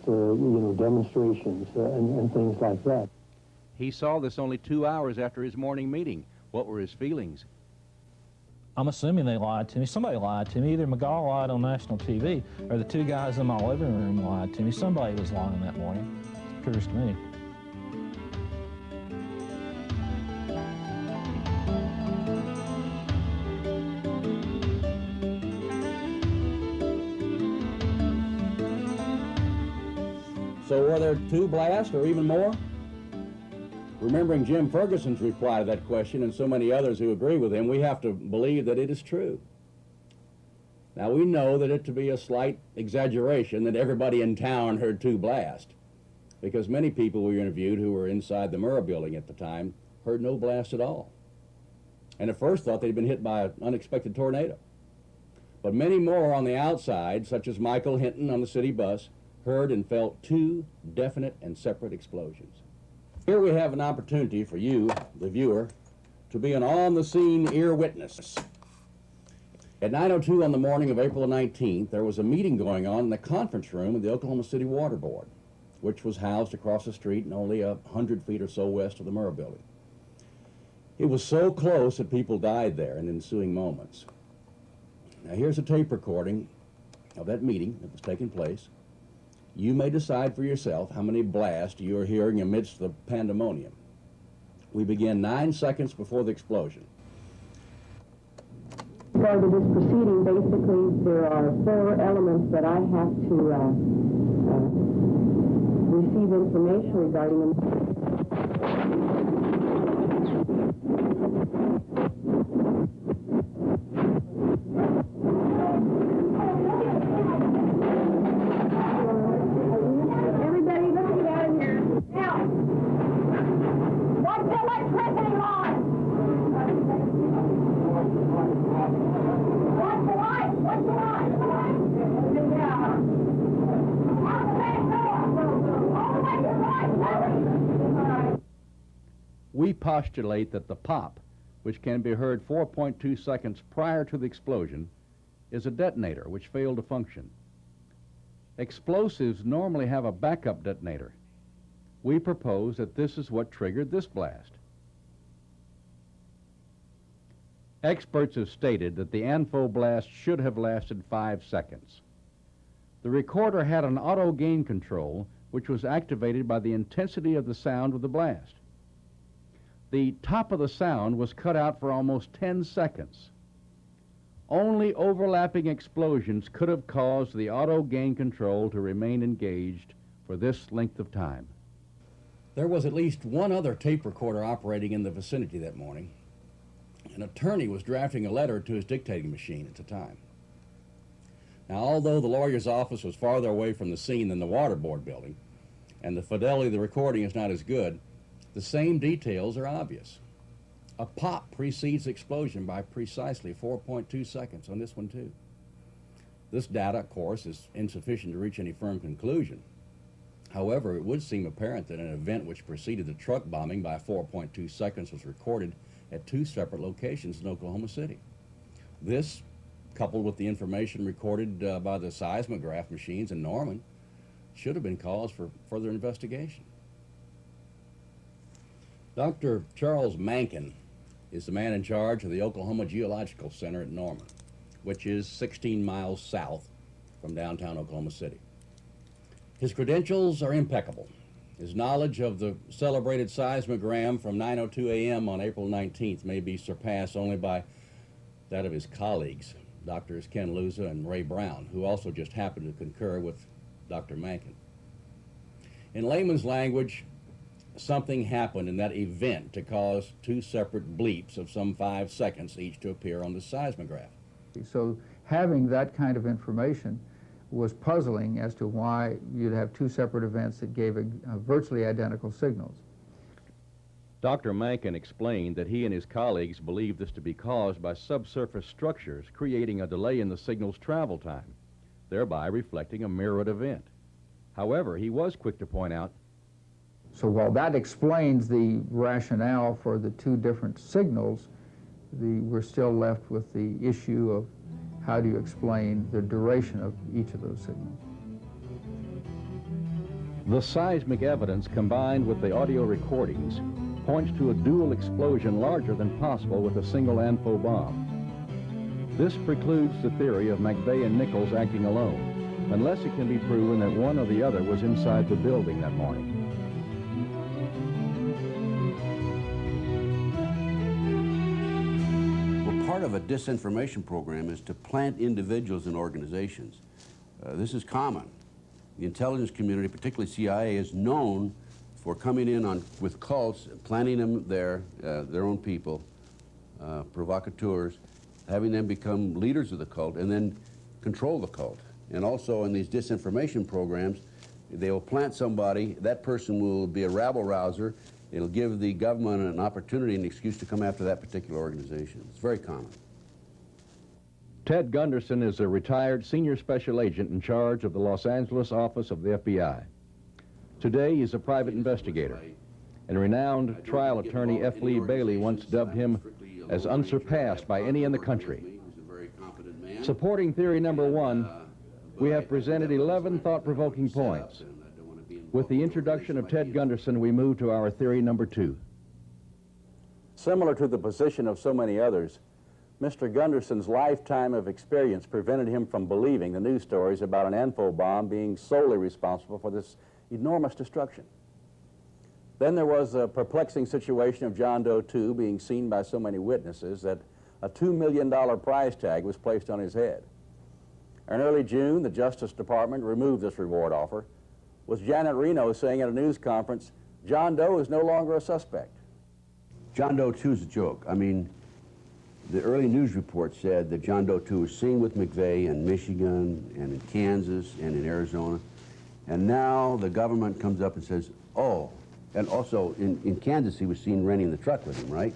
demonstrations and things like that. He saw this only 2 hours after his morning meeting. What were his feelings? I'm assuming they lied to me. Somebody lied to me. Either McGaugh lied on national TV or the two guys in my living room lied to me. Somebody was lying that morning. It appears to me. So were there 2 blasts or even more? Remembering Jim Ferguson's reply to that question and so many others who agree with him, we have to believe that it is true. Now, we know that it to be a slight exaggeration that everybody in town heard 2 blasts, because many people we interviewed who were inside the Murrah building at the time heard no blast at all, and at first thought they'd been hit by an unexpected tornado. But many more on the outside, such as Michael Hinton on the city bus, heard and felt 2 definite and separate explosions. Here we have an opportunity for you, the viewer, to be an on-the-scene ear witness. At 9:02 on the morning of April 19th, there was a meeting going on in the conference room of the Oklahoma City Water Board, which was housed across the street and only 100 feet or so west of the Murrah building. It was so close that people died there in the ensuing moments. Now here's a tape recording of that meeting that was taking place. You may decide for yourself how many blasts you are hearing amidst the pandemonium. We begin 9 seconds before the explosion. Part of this proceeding, basically, there are 4 elements that I have to receive information regarding them. We postulate that the pop, which can be heard 4.2 seconds prior to the explosion, is a detonator which failed to function. Explosives normally have a backup detonator. We propose that this is what triggered this blast. Experts have stated that the ANFO blast should have lasted 5 seconds. The recorder had an auto gain control which was activated by the intensity of the sound of the blast. The top of the sound was cut out for almost 10 seconds. Only overlapping explosions could have caused the auto gain control to remain engaged for this length of time. There was at least one other tape recorder operating in the vicinity that morning. An attorney was drafting a letter to his dictating machine at the time. Now, although the lawyer's office was farther away from the scene than the water board building, and the fidelity of the recording is not as good, the same details are obvious. A pop precedes explosion by precisely 4.2 seconds on this one, too. This data, of course, is insufficient to reach any firm conclusion. However, it would seem apparent that an event which preceded the truck bombing by 4.2 seconds was recorded at 2 separate locations in Oklahoma City. This, coupled with the information recorded by the seismograph machines in Norman, should have been cause for further investigation. Dr. Charles Mankin is the man in charge of the Oklahoma Geological Center at Norman, which is 16 miles south from downtown Oklahoma City. His credentials are impeccable. His knowledge of the celebrated seismogram from 9:02 a.m. on April 19th may be surpassed only by that of his colleagues, Drs. Ken Luza and Ray Brown, who also just happened to concur with Dr. Mankin. In layman's language, something happened in that event to cause two separate bleeps of some 5 seconds each to appear on the seismograph. So having that kind of information was puzzling as to why you'd have two separate events that gave virtually identical signals. Dr. Mankin explained that he and his colleagues believed this to be caused by subsurface structures creating a delay in the signal's travel time, thereby reflecting a mirrored event. However, he was quick to point out, so while that explains the rationale for the two different signals, we're still left with the issue of how do you explain the duration of each of those signals. the seismic evidence combined with the audio recordings points to a dual explosion larger than possible with a single ANFO bomb. This precludes the theory of McVeigh and Nichols acting alone, unless it can be proven that one or the other was inside the building that morning. Well, part of a disinformation program is to plant individuals in organizations. This is common. The intelligence community, particularly CIA, is known for coming in with cults, planting them there, their own people, provocateurs, having them become leaders of the cult, and then control the cult. And also in these disinformation programs, they will plant somebody, that person will be a rabble-rouser, it'll give the government an opportunity, an excuse to come after that particular organization. It's very common. Ted Gunderson is a retired senior special agent in charge of the Los Angeles office of the FBI. Today, he's a private investigator, and renowned trial attorney F. Lee Bailey once dubbed him as unsurpassed by any in the country. Supporting theory number one, we have presented 11 thought-provoking points. With the introduction of Ted Gunderson, we move to our theory number two. Similar to the position of so many others, Mr. Gunderson's lifetime of experience prevented him from believing the news stories about an ANFO bomb being solely responsible for this enormous destruction. Then there was a perplexing situation of John Doe 2 being seen by so many witnesses that a $2 million prize tag was placed on his head. In early June, the Justice Department removed this reward offer, with Janet Reno saying at a news conference, John Doe is no longer a suspect. John Doe 2 is a joke. I mean, the early news report said that John Doe 2 was seen with McVeigh in Michigan and in Kansas and in Arizona. And now the government comes up and says, oh, and also in Kansas he was seen renting the truck with him, right?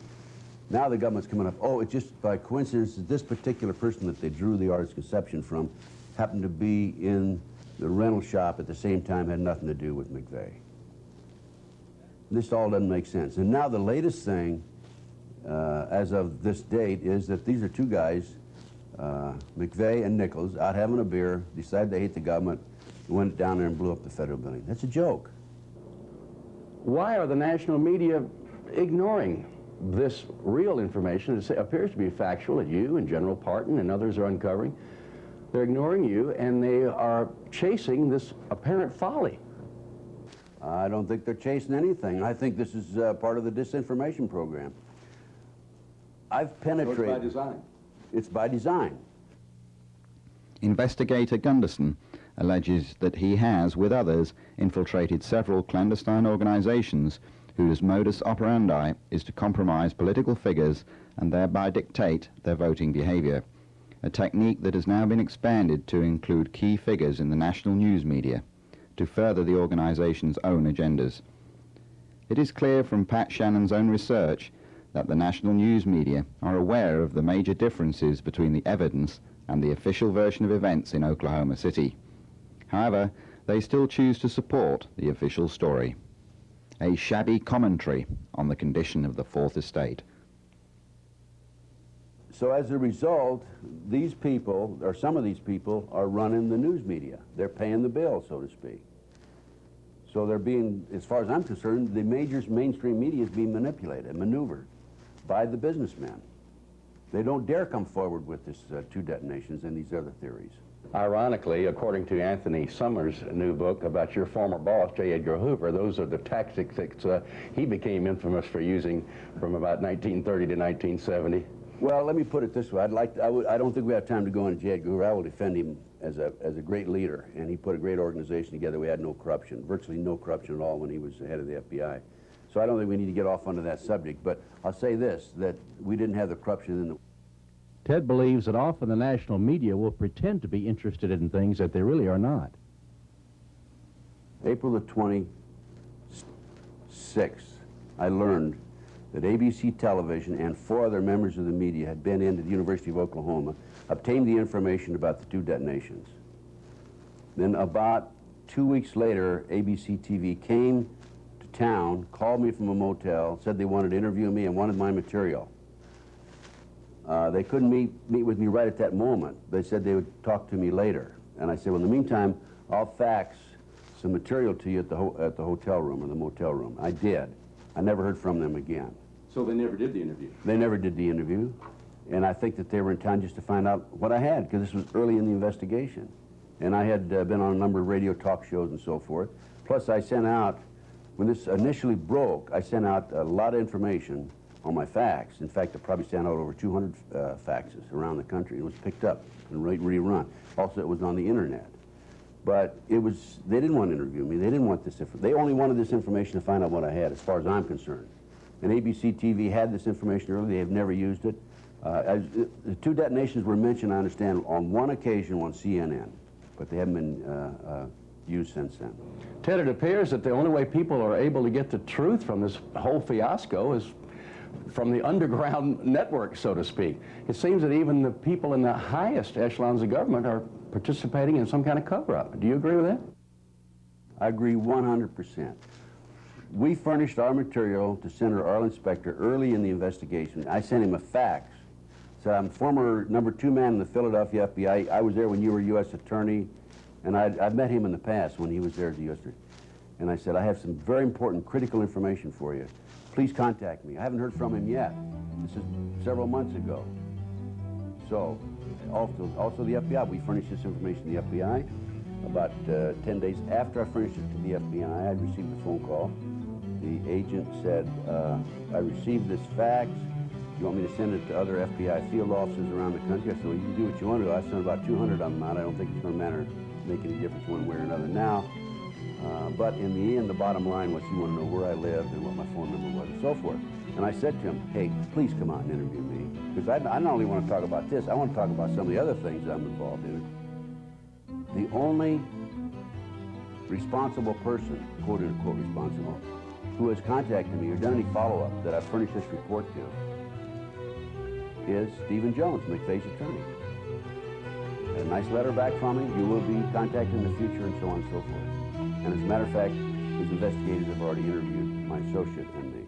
Now the government's coming up, oh, it's just by coincidence that this particular person that they drew the artist's conception from happened to be in the rental shop at the same time, had nothing to do with McVeigh. This all doesn't make sense. And now the latest thing, as of this date, is that these are two guys, McVeigh and Nichols, out having a beer, decided they hate the government, went down there and blew up the federal building. That's a joke. Why are the national media ignoring this real information? It appears to be factual that you and General Parton and others are uncovering. They're ignoring you, and they are chasing this apparent folly. I don't think they're chasing anything. I think this is part of the disinformation program. I've penetrated... So it's by design. It's by design. Investigator Gunderson alleges that he has, with others, infiltrated several clandestine organizations whose modus operandi is to compromise political figures and thereby dictate their voting behavior, a technique that has now been expanded to include key figures in the national news media to further the organization's own agendas. It is clear from Pat Shannon's own research that the national news media are aware of the major differences between the evidence and the official version of events in Oklahoma City. However, they still choose to support the official story. A shabby commentary on the condition of the Fourth Estate. So as a result, these people, or some of these people, are running the news media. They're paying the bill, so to speak. So they're being, as far as I'm concerned, the major mainstream media is being manipulated, maneuvered by the businessmen. They don't dare come forward with this two detonations and these other theories. Ironically, according to Anthony Summers' new book about your former boss, J. Edgar Hoover, those are the tactics that he became infamous for using from about 1930 to 1970. Well, let me put it this way. I don't think we have time to go into J. Edgar Hoover. I will defend him as a great leader, and he put a great organization together. We had no corruption, virtually no corruption at all when he was the head of the FBI. So I don't think we need to get off onto that subject, but I'll say this, that we didn't have the corruption in the... Ted believes that often the national media will pretend to be interested in things that they really are not. April the 26th, I learned that ABC Television and 4 other members of the media had been into the University of Oklahoma, obtained the information about the 2 detonations. Then about 2 weeks later, ABC TV came to town, called me from a motel, said they wanted to interview me and wanted my material. They couldn't meet with me right at that moment. They said they would talk to me later. And I said, well, in the meantime, I'll fax some material to you at the hotel room or the motel room. I did. I never heard from them again. So they never did the interview? They never did the interview. And I think that they were in town just to find out what I had, because this was early in the investigation. And I had been on a number of radio talk shows and so forth. Plus, I sent out, when this initially broke, I sent out a lot of information on my fax. In fact, I probably sent out over 200 faxes around the country. It was picked up and rerun. Also, it was on the internet. But it was, they didn't want to interview me. They didn't want this information. They only wanted this information to find out what I had, as far as I'm concerned. And ABC TV had this information earlier. They have never used it. The 2 detonations were mentioned, I understand, on one occasion on CNN, but they haven't been used since then. Ted, it appears that the only way people are able to get the truth from this whole fiasco is from the underground network, so to speak. It seems that even the people in the highest echelons of government are participating in some kind of cover-up. Do you agree with that? I agree 100%. We furnished our material to Senator Arlen Specter early in the investigation. I sent him a fax. Said, I'm former #2 man in the Philadelphia FBI. I was there when you were U.S. Attorney, and I've met him in the past when he was there as the U.S. Attorney. And I said, I have some very important, critical information for you. Please contact me. I haven't heard from him yet. This is several months ago. So, also the FBI, we furnished this information to the FBI. About 10 days after I furnished it to the FBI, I received a phone call. The agent said, I received this fax. Do you want me to send it to other FBI field offices around the country? I said, well, you can do what you want to do. I sent about 200 of them out. I don't think it's going to make any difference one way or another now. But in the end, the bottom line was he wanted to know where I lived and what my phone number was and so forth. And I said to him, hey, please come out and interview me. Because I not only want to talk about this, I want to talk about some of the other things that I'm involved in. The only responsible person, quote-unquote responsible, who has contacted me or done any follow-up that I've furnished this report to is Stephen Jones, McVeigh's attorney. A nice letter back from him. You will be contacted in the future and so on and so forth. And as a matter of fact, his investigators have already interviewed my associate and me.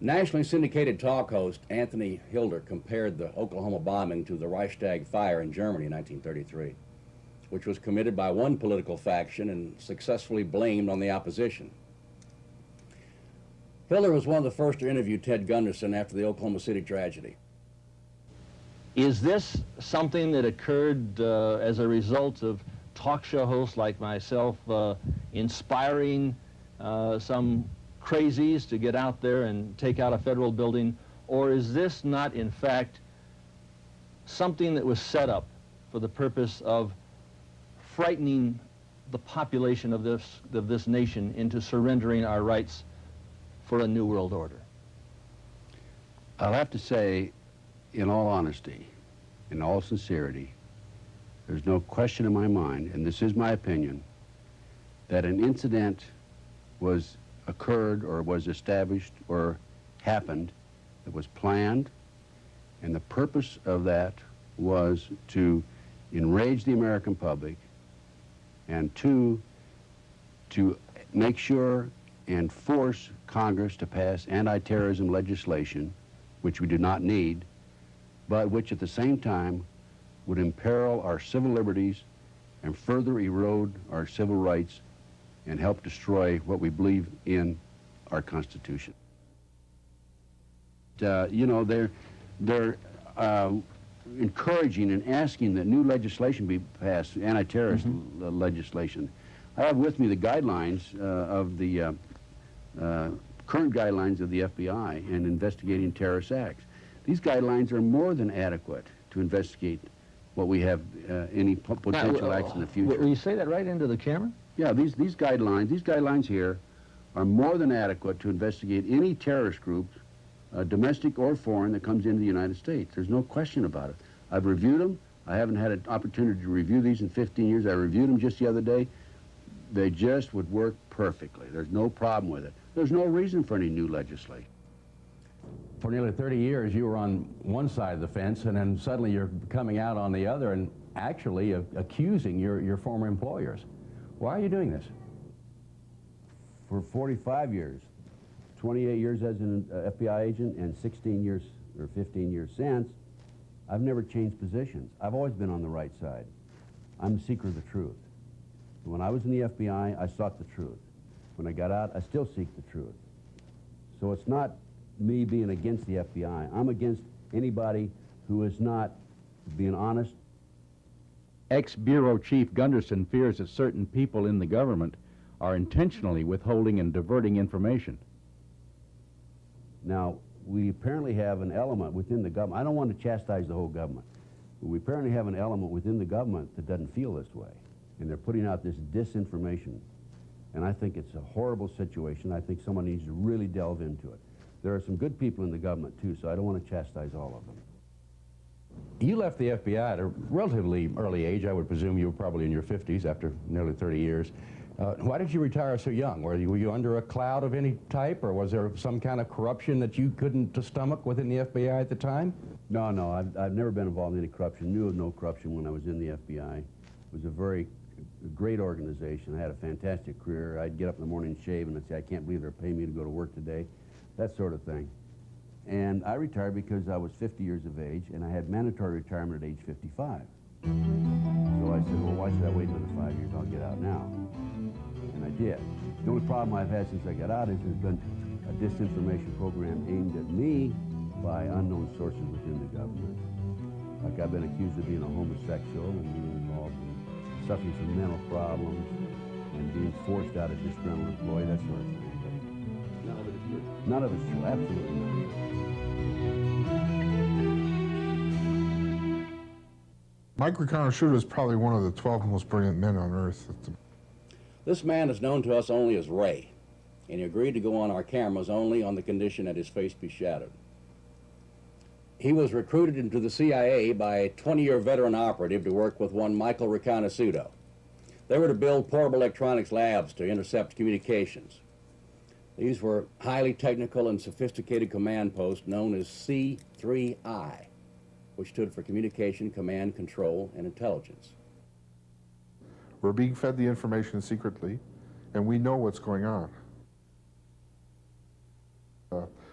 Nationally syndicated talk host Anthony Hilder compared the Oklahoma bombing to the Reichstag fire in Germany in 1933, which was committed by one political faction and successfully blamed on the opposition. Hilder was one of the first to interview Ted Gunderson after the Oklahoma City tragedy. Is this something that occurred as a result of talk show hosts like myself inspiring some crazies to get out there and take out a federal building, or is this not in fact something that was set up for the purpose of frightening the population of this nation into surrendering our rights for a new world order? I'll have to say, in all honesty, in all sincerity, there's no question in my mind, and this is my opinion, that an incident occurred or was established or happened that was planned, and the purpose of that was to enrage the American public and to make sure and force Congress to pass anti-terrorism legislation, which we do not need, but which at the same time would imperil our civil liberties and further erode our civil rights and help destroy what we believe in our Constitution. You know, they're encouraging and asking that new legislation be passed, anti-terrorist legislation. I have with me the guidelines of the current guidelines of the FBI in investigating terrorist acts. These guidelines are more than adequate to investigate what we have, any potential acts in the future. Will you say that right into the camera? Yeah, these guidelines here are more than adequate to investigate any terrorist group, domestic or foreign, that comes into the United States. There's no question about it. I've reviewed them. I haven't had an opportunity to review these in 15 years. I reviewed them just the other day. They just would work perfectly. There's no problem with it. There's no reason for any new legislation. For nearly 30 years, you were on one side of the fence, and then suddenly you're coming out on the other and actually accusing your former employers. Why are you doing this? For 45 years, 28 years as an FBI agent and 16 years or 15 years since, I've never changed positions. I've always been on the right side. I'm the seeker of the truth. When I was in the FBI, I sought the truth. When I got out, I still seek the truth. So it's not me being against the FBI. I'm against anybody who is not being honest. Ex-Bureau Chief Gunderson fears that certain people in the government are intentionally withholding and diverting information. Now, we apparently have an element within the government. I don't want to chastise the whole government, but we apparently have an element within the government that doesn't feel this way. And they're putting out this disinformation. And I think it's a horrible situation. I think someone needs to really delve into it. There are some good people in the government, too, so I don't want to chastise all of them. You left the FBI at a relatively early age. I would presume you were probably in your 50s after nearly 30 years. Why did you retire so young? Were you under a cloud of any type, or was there some kind of corruption that you couldn't stomach within the FBI at the time? No, I've never been involved in any corruption, knew of no corruption when I was in the FBI. It was a very great organization. I had a fantastic career. I'd get up in the morning and shave, and I'd say, I can't believe they're paying me to go to work today, that sort of thing. And I retired because I was 50 years of age, and I had mandatory retirement at age 55. So I said, well, why should I wait another 5 years? I'll get out now. And I did. The only problem I've had since I got out is there's been a disinformation program aimed at me by unknown sources within the government. Like I've been accused of being a homosexual and being involved in suffering from mental problems and being forced out as a disgruntled employee, that sort of thing. But none of it is true. None of it's true, absolutely not. Mike Riconosciuto is probably one of the 12 most brilliant men on earth. This man is known to us only as Ray, and he agreed to go on our cameras only on the condition that his face be shadowed. He was recruited into the CIA by a 20-year veteran operative to work with one Michael Riconosciuto. They were to build portable electronics labs to intercept communications. These were highly technical and sophisticated command posts known as C3I, which stood for Communication, Command, Control, and Intelligence. We're being fed the information secretly, and we know what's going on.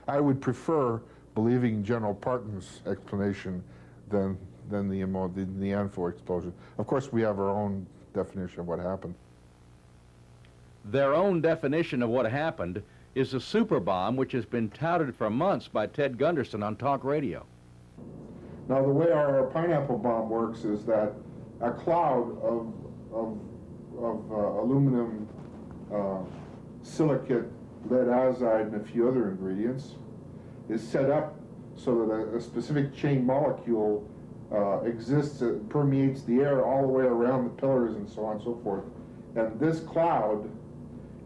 I would prefer believing General Parton's explanation than the ANFO explosion. Of course, we have our own definition of what happened. Their own definition of what happened is the super bomb, which has been touted for months by Ted Gunderson on talk radio. Now, the way our pineapple bomb works is that a cloud of aluminum, silicate, lead azide, and a few other ingredients is set up so that a specific chain molecule exists, it permeates the air all the way around the pillars and so on and so forth. And this cloud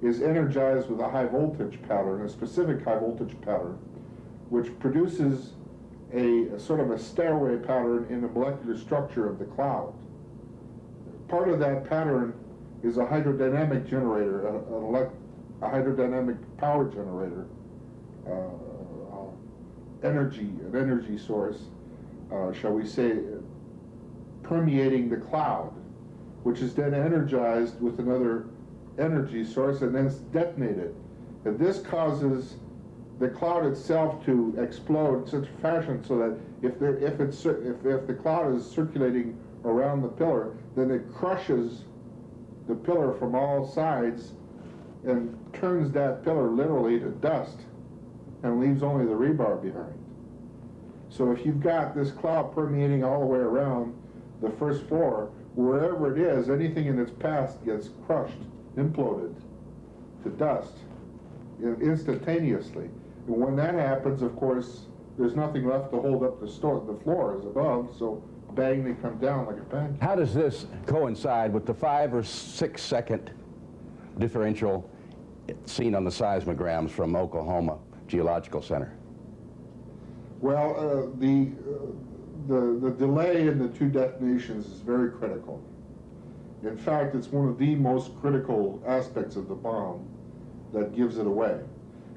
is energized with a high voltage pattern, a specific high voltage pattern, which produces a sort of a stairway pattern in the molecular structure of the cloud. Part of that pattern is a hydrodynamic generator, a hydrodynamic power generator, an energy source, shall we say, permeating the cloud, which is then energized with another energy source and then detonated. And this causes the cloud itself to explode in such a fashion so that if the cloud is circulating around the pillar, then it crushes the pillar from all sides and turns that pillar literally to dust and leaves only the rebar behind. So if you've got this cloud permeating all the way around the first floor, wherever it is, anything in its path gets crushed, imploded to dust instantaneously. And when that happens, of course, there's nothing left to hold up the floors above, so bang, they come down like a pancake. How does this coincide with the 5 or 6 second differential seen on the seismograms from Oklahoma Geological Center? Well, the delay in the two detonations is very critical. In fact, it's one of the most critical aspects of the bomb that gives it away.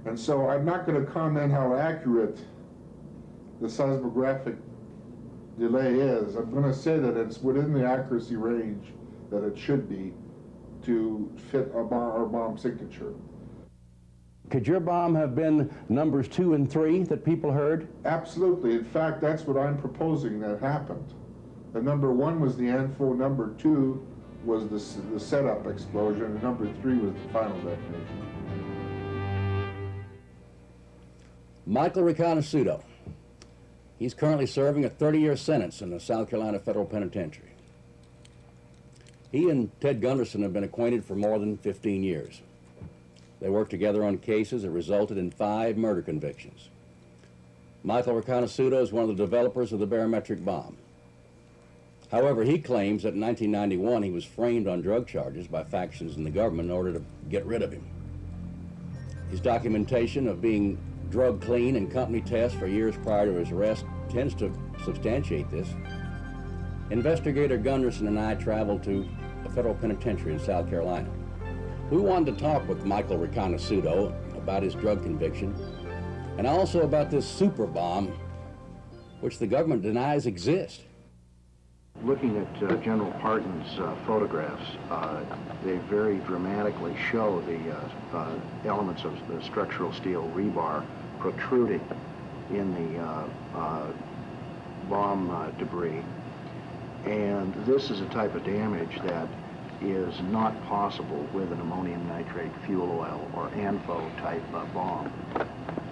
And so I'm not going to comment how accurate the seismographic delay is. I'm going to say that it's within the accuracy range that it should be to fit our bomb signature. Could your bomb have been numbers 2 and 3 that people heard? Absolutely. In fact, that's what I'm proposing that happened. The number 1 was the ANFO, number 2 was the setup explosion, and number 3 was the final detonation. Michael Riconosciuto. He's currently serving a 30-year sentence in the South Carolina Federal Penitentiary. He and Ted Gunderson have been acquainted for more than 15 years. They worked together on cases that resulted in 5 murder convictions. Michael Riconosciuto is one of the developers of the barometric bomb. However, he claims that in 1991 he was framed on drug charges by factions in the government in order to get rid of him. His documentation of being drug clean and company tests for years prior to his arrest tends to substantiate this. Investigator Gunderson and I traveled to a federal penitentiary in South Carolina. We wanted to talk with Michael Riconosciuto about his drug conviction and also about this super bomb, which the government denies exists. Looking at General Parton's photographs, they very dramatically show the elements of the structural steel rebar protruding in the bomb debris. And this is a type of damage that is not possible with an ammonium nitrate fuel oil or ANFO type bomb.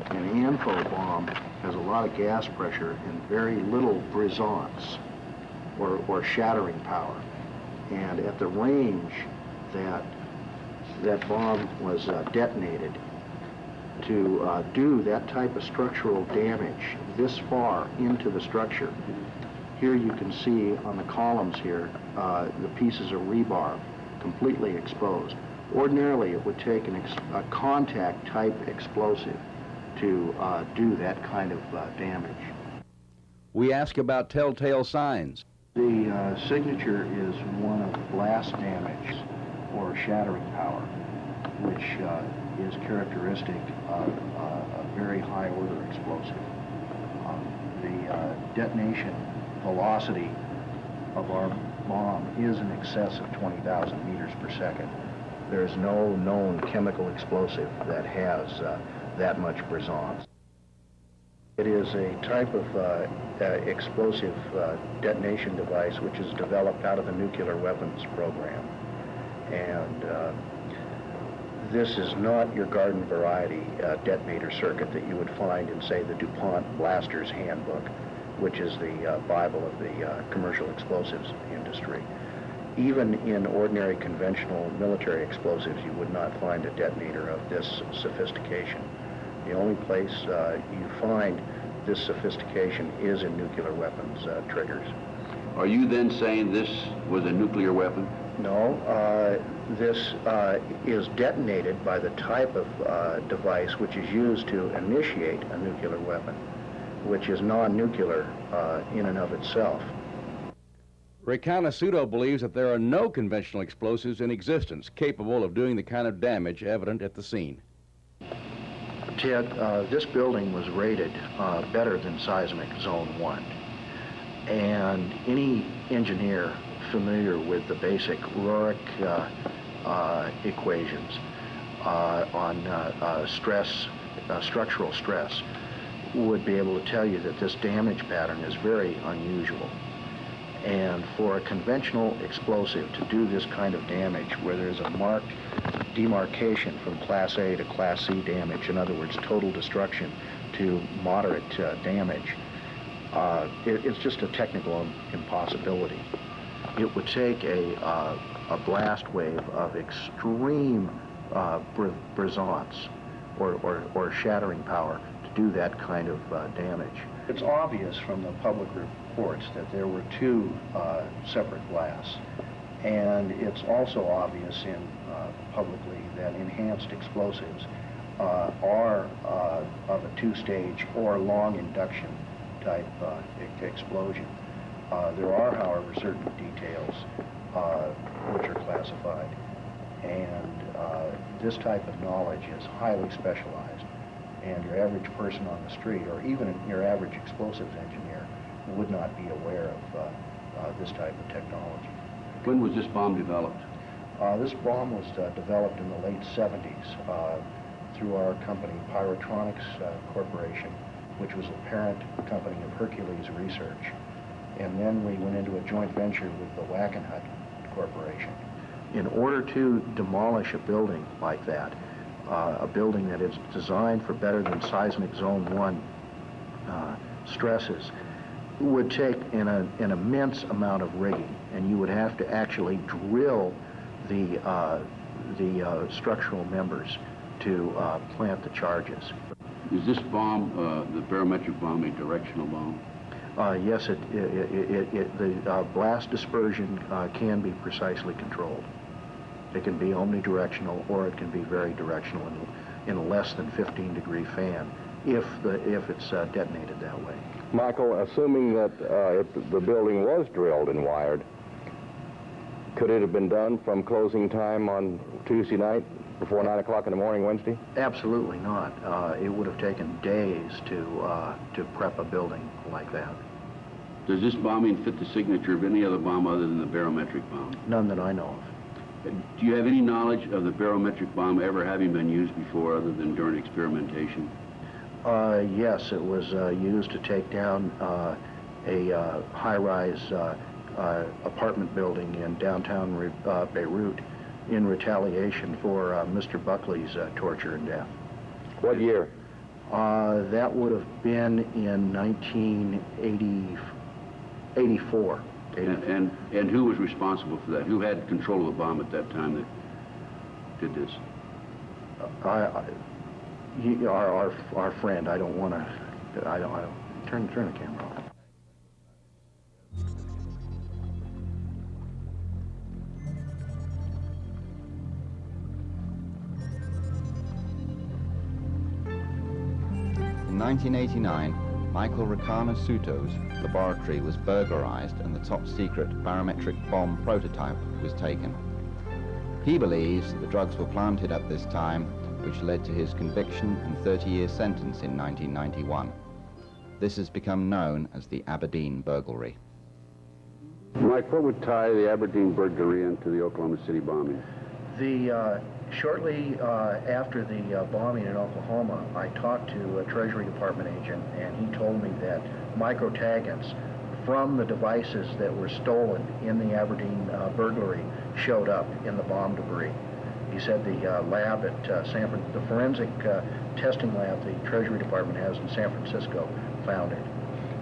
An ANFO bomb has a lot of gas pressure and very little brisance or shattering power. And at the range that that bomb was detonated, to do that type of structural damage this far into the structure, here you can see on the columns here the pieces of rebar completely exposed. Ordinarily it would take a contact type explosive to do that kind of damage. We ask about telltale signs. The signature is one of blast damage or shattering power, which is characteristic of a very high order explosive. The detonation velocity of our bomb is in excess of 20,000 meters per second. There's no known chemical explosive that has that much brisance. It is a type of explosive detonation device which is developed out of the nuclear weapons program. And this is not your garden variety detonator circuit that you would find in, say, the DuPont Blaster's Handbook, which is the Bible of the commercial explosives industry. Even in ordinary conventional military explosives, you would not find a detonator of this sophistication. The only place you find this sophistication is in nuclear weapons triggers. Are you then saying this was a nuclear weapon? No, this is detonated by the type of device which is used to initiate a nuclear weapon, which is non-nuclear in and of itself. Riconosciuto believes that there are no conventional explosives in existence capable of doing the kind of damage evident at the scene. Ted, this building was rated better than seismic zone 1. And any engineer familiar with the basic Roerich equations on structural stress would be able to tell you that this damage pattern is very unusual. And for a conventional explosive to do this kind of damage, where there's a marked demarcation from Class A to Class C damage, in other words, total destruction, to moderate damage, it's just a technical impossibility. It would take a blast wave of extreme brisance or shattering power to do that kind of damage. It's obvious from the public reports that there were two separate blasts, and it's also obvious publicly that enhanced explosives are of a two-stage or long induction type explosion. There are, however, certain details which are classified, and this type of knowledge is highly specialized, and your average person on the street, or even your average explosives engineer, would not be aware of this type of technology. When was this bomb developed? This bomb was developed in the late 70s through our company, Pyrotronics Corporation, which was the parent company of Hercules Research. And then we went into a joint venture with the Wackenhut Corporation. In order to demolish a building like that, a building that is designed for better than seismic zone 1 stresses, would take an immense amount of rigging, and you would have to actually drill the structural members to plant the charges. Is this bomb, the barometric bomb, a directional bomb? Yes, the blast dispersion can be precisely controlled. It can be omnidirectional, or it can be very directional in a less than 15-degree fan if it's detonated that way. Michael, assuming that the building was drilled and wired, could it have been done from closing time on Tuesday night before 9 o'clock in the morning Wednesday? Absolutely not. It would have taken days to prep a building like that. Does this bombing fit the signature of any other bomb other than the barometric bomb? None that I know of. Do you have any knowledge of the barometric bomb ever having been used before other than during experimentation? Yes, it was used to take down a high-rise apartment building in downtown Beirut in retaliation for Mr. Buckley's torture and death. What year? That would have been in 1984. And who was responsible for that? Who had control of the bomb at that time that did this? Our friend. I don't want to. I don't turn the camera off. In 1989, Michael Ricana-Suto's laboratory was burglarized and the top-secret barometric bomb prototype was taken. He believes the drugs were planted at this time, which led to his conviction and 30-year sentence in 1991. This has become known as the Aberdeen burglary. Mike, what would tie the Aberdeen burglary into the Oklahoma City bombing? Shortly after the bombing in Oklahoma, I talked to a Treasury Department agent, and he told me that microtagants from the devices that were stolen in the Aberdeen burglary showed up in the bomb debris. He said the lab at the forensic testing lab the Treasury Department has in San Francisco found it.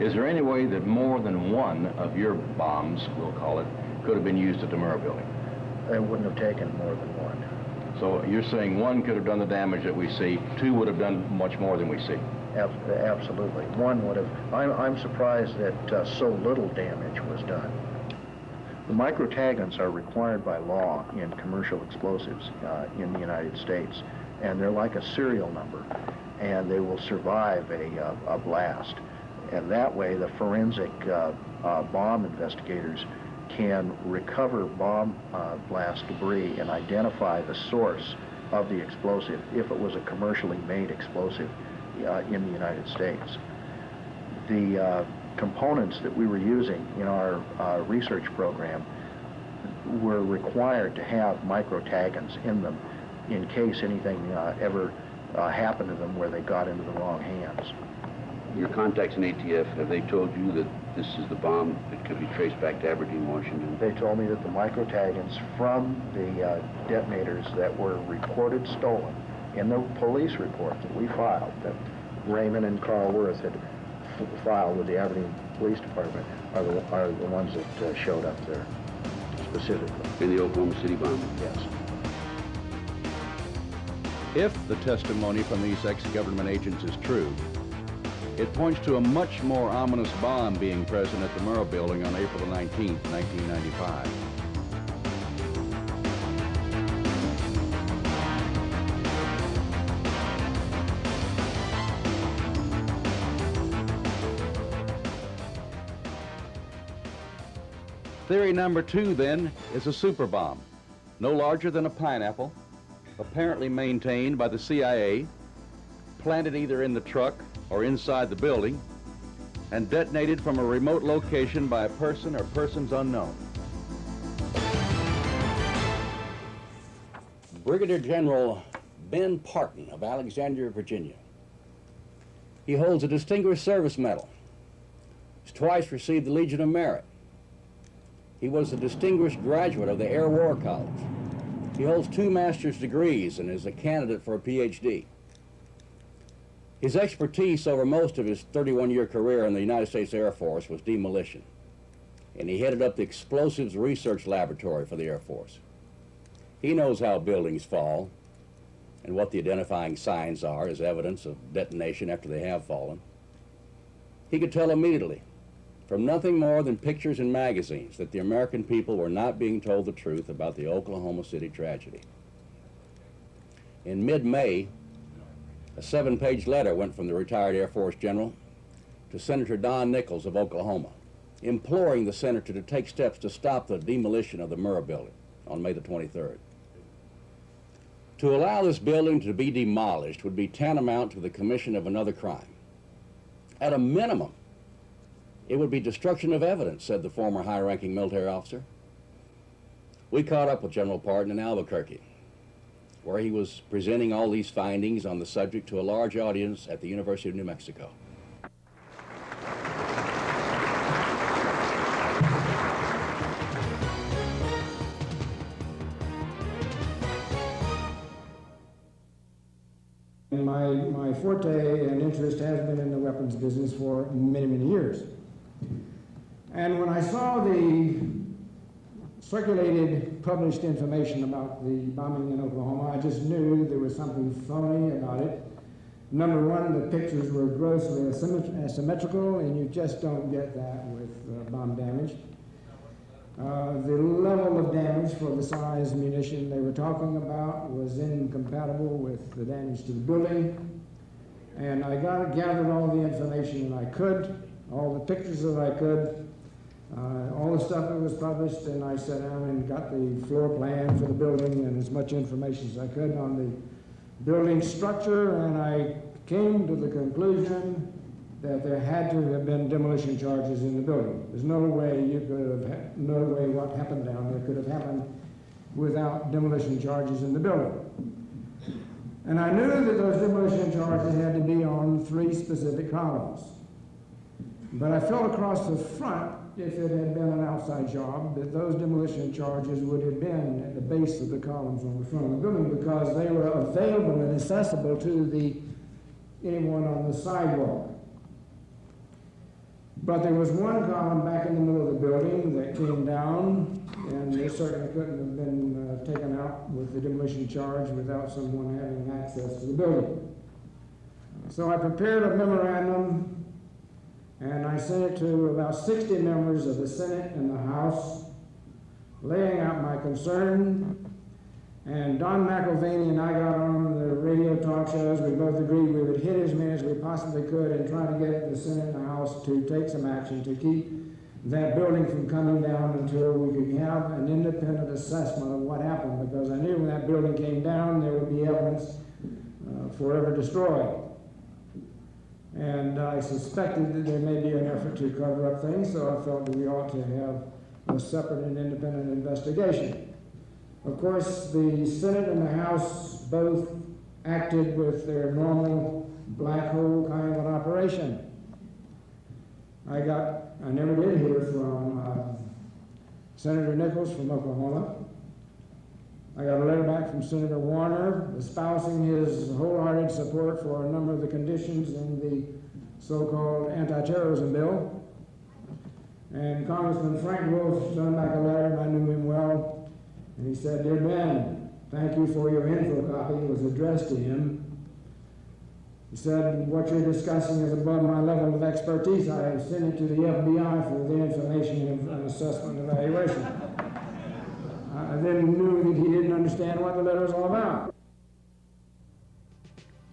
Is there any way that more than one of your bombs, we'll call it, could have been used at the Murrah building? It wouldn't have taken more than one. So you're saying one could have done the damage that we see, two would have done much more than we see? Absolutely. One would have. I'm surprised that so little damage was done. The microtagants are required by law in commercial explosives in the United States, and they're like a serial number, and they will survive a blast. And that way, the forensic bomb investigators can recover bomb blast debris and identify the source of the explosive if it was a commercially made explosive in the United States. The components that we were using in our research program were required to have microtagants in them in case anything ever happened to them where they got into the wrong hands. Your contacts in ATF, have they told you that this is the bomb that could be traced back to Aberdeen, Washington? They told me that the microtagants from the detonators that were reported stolen in the police report that we filed, that Raymond and Carl Worth had filed with the Aberdeen Police Department, are the ones that showed up there specifically. In the Oklahoma City bombing? Yes. If the testimony from these ex-government agents is true, It points to a much more ominous bomb being present at the Murrah Building on April the 19th, 1995. Theory number 2, then, is a super bomb, no larger than a pineapple, apparently maintained by the CIA, planted either in the truck or inside the building, and detonated from a remote location by a person or persons unknown. Brigadier General Ben Parton of Alexandria, Virginia. He holds a Distinguished Service Medal. He's twice received the Legion of Merit. He was a distinguished graduate of the Air War College. He holds 2 master's degrees and is a candidate for a PhD. His expertise over most of his 31-year career in the United States Air Force was demolition, and he headed up the Explosives Research Laboratory for the Air Force. He knows how buildings fall and what the identifying signs are as evidence of detonation after they have fallen. He could tell immediately, from nothing more than pictures in magazines, that the American people were not being told the truth about the Oklahoma City tragedy. In mid-May, a 7-page letter went from the retired Air Force general to Senator Don Nichols of Oklahoma, imploring the senator to take steps to stop the demolition of the Murrah building on May the 23rd. To allow this building to be demolished would be tantamount to the commission of another crime. At a minimum, it would be destruction of evidence, said the former high-ranking military officer. We caught up with General Parton in Albuquerque, where he was presenting all these findings on the subject to a large audience at the University of New Mexico. My forte and interest has been in the weapons business for many, many years. And when I saw the circulated, published information about the bombing in Oklahoma, I just knew there was something phony about it. Number one, the pictures were grossly asymmetrical, and you just don't get that with bomb damage. The level of damage for the size munition they were talking about was incompatible with the damage to the building. And I gathered all the information that I could, all the pictures that I could, all the stuff that was published, and I sat down and got the floor plan for the building and as much information as I could on the building structure, and I came to the conclusion that there had to have been demolition charges in the building. There's no way you could have, no way what happened down there could have happened without demolition charges in the building. And I knew that those demolition charges had to be on 3 specific columns. But I felt across the front, if it had been an outside job, that those demolition charges would have been at the base of the columns on the front of the building, because they were available and accessible to anyone on the sidewalk. But there was one column back in the middle of the building that came down, and they certainly couldn't have been taken out with the demolition charge without someone having access to the building. So I prepared a memorandum, and I sent it to about 60 members of the Senate and the House, laying out my concern. And Don McIlvaney and I got on the radio talk shows. We both agreed we would hit as many as we possibly could and try to get the Senate and the House to take some action to keep that building from coming down until we could have an independent assessment of what happened, because I knew when that building came down there would be evidence forever destroyed. And I suspected that there may be an effort to cover up things, so I felt that we ought to have a separate and independent investigation. Of course, the Senate and the House both acted with their normal black hole kind of an operation. I never did hear from Senator Nichols from Oklahoma. I got a letter back from Senator Warner espousing his wholehearted support for a number of the conditions in the so-called anti-terrorism bill. And Congressman Frank Wolf sent back a letter, and I knew him well. And he said, "Dear Ben, thank you for your info copy." It was addressed to him. He said, what you're discussing is above my level of expertise. I have sent it to the FBI for the information of assessment and evaluation. I then knew that he didn't understand what the letter was all about.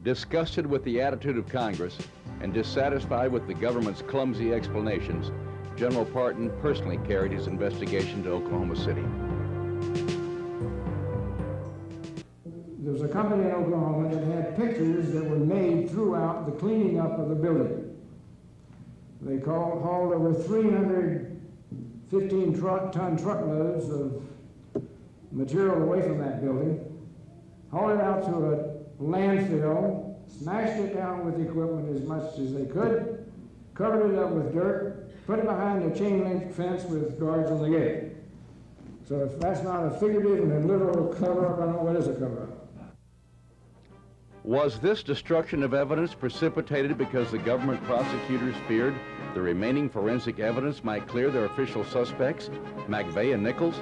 Disgusted with the attitude of Congress and dissatisfied with the government's clumsy explanations, General Parton personally carried his investigation to Oklahoma City. There was a company in Oklahoma that had pictures that were made throughout the cleaning up of the building. They hauled over 315 ton truckloads of material away from that building, hauled it out to a landfill, smashed it down with equipment as much as they could, covered it up with dirt, put it behind a chain link fence with guards on the gate. So if that's not a figurative and a literal cover-up, I don't know what is a cover-up. Was this destruction of evidence precipitated because the government prosecutors feared the remaining forensic evidence might clear their official suspects, McVeigh and Nichols?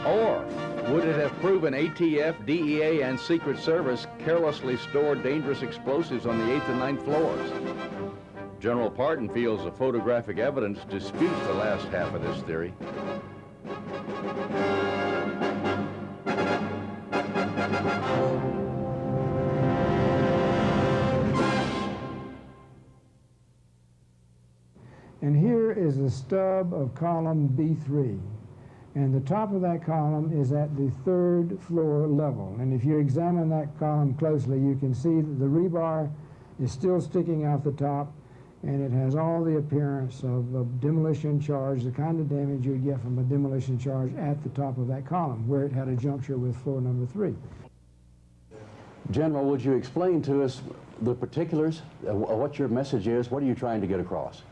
Or would it have proven ATF, DEA, and Secret Service carelessly stored dangerous explosives on the 8th and 9th floors? General Parton feels the photographic evidence disputes the last half of this theory. And here is the stub of column B3. And the top of that column is at the 3rd floor level. And if you examine that column closely, you can see that the rebar is still sticking out the top, and it has all the appearance of a demolition charge, the kind of damage you would get from a demolition charge at the top of that column, where it had a juncture with floor number 3. General, would you explain to us the particulars, what your message is? What are you trying to get across?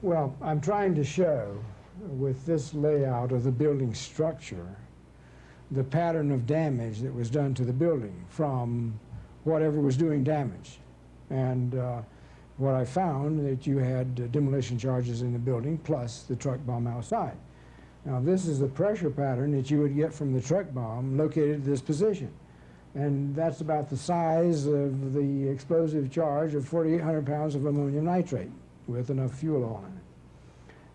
Well, I'm trying to show with this layout of the building structure the pattern of damage that was done to the building from whatever was doing damage. And what I found that you had demolition charges in the building plus the truck bomb outside. Now this is the pressure pattern that you would get from the truck bomb located at this position. And that's about the size of the explosive charge of 4,800 pounds of ammonium nitrate with enough fuel on it.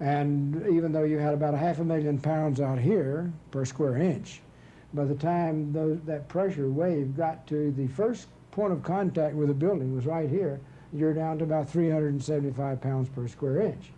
And even though you had about 500,000 pounds out here per square inch, by the time that pressure wave got to the first point of contact with the building was right here, you're down to about 375 pounds per square inch.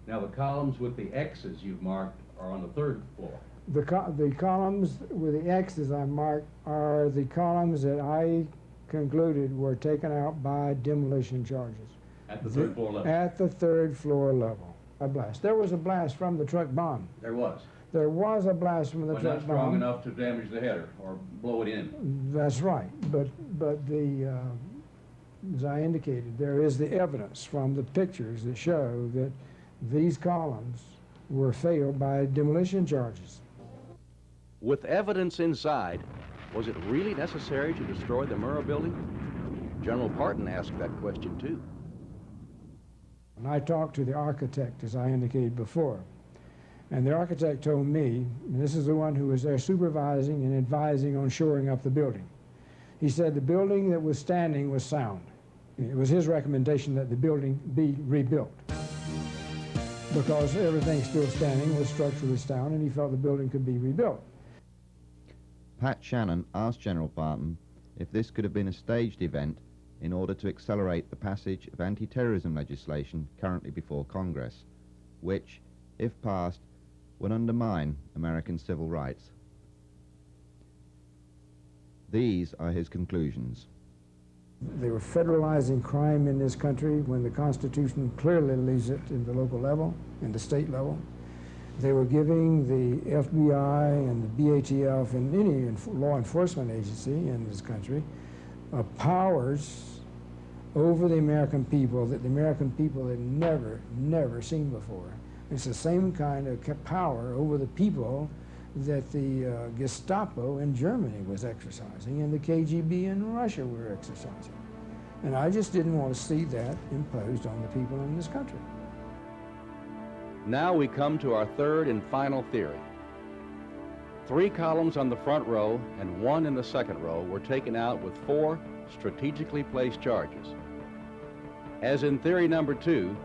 Now the columns with the X's you've marked are on the 3rd floor. The columns with the X's I marked are the columns that I concluded were taken out by demolition charges. At the 3rd floor level? At the 3rd floor level. A blast. There was a blast from the truck bomb. There was? There was a blast from the truck bomb. But not strong enough to damage the header or blow it in. That's right. But as I indicated, there is the evidence from the pictures that show that these columns were failed by demolition charges. With evidence inside, was it really necessary to destroy the Murrah building? General Parton asked that question too. And I talked to the architect, as I indicated before, and the architect told me, and this is the one who was there supervising and advising on shoring up the building. He said the building that was standing was sound. It was his recommendation that the building be rebuilt because everything still standing was structurally sound, and he felt the building could be rebuilt. Pat Shannon asked General Parton if this could have been a staged event in order to accelerate the passage of anti-terrorism legislation currently before Congress, which, if passed, would undermine American civil rights. These are his conclusions. They were federalizing crime in this country when the Constitution clearly leaves it in the local level, in the state level. They were giving the FBI and the BATF and any law enforcement agency in this country powers over the American people that the American people had never seen before. It's the same kind of power over the people that the Gestapo in Germany was exercising and the KGB in Russia were exercising. And I just didn't want to see that imposed on the people in this country. Now we come to our 3rd and final theory. 3 columns on the front row and 1 in the 2nd row were taken out with 4 strategically placed charges. As in theory number 2,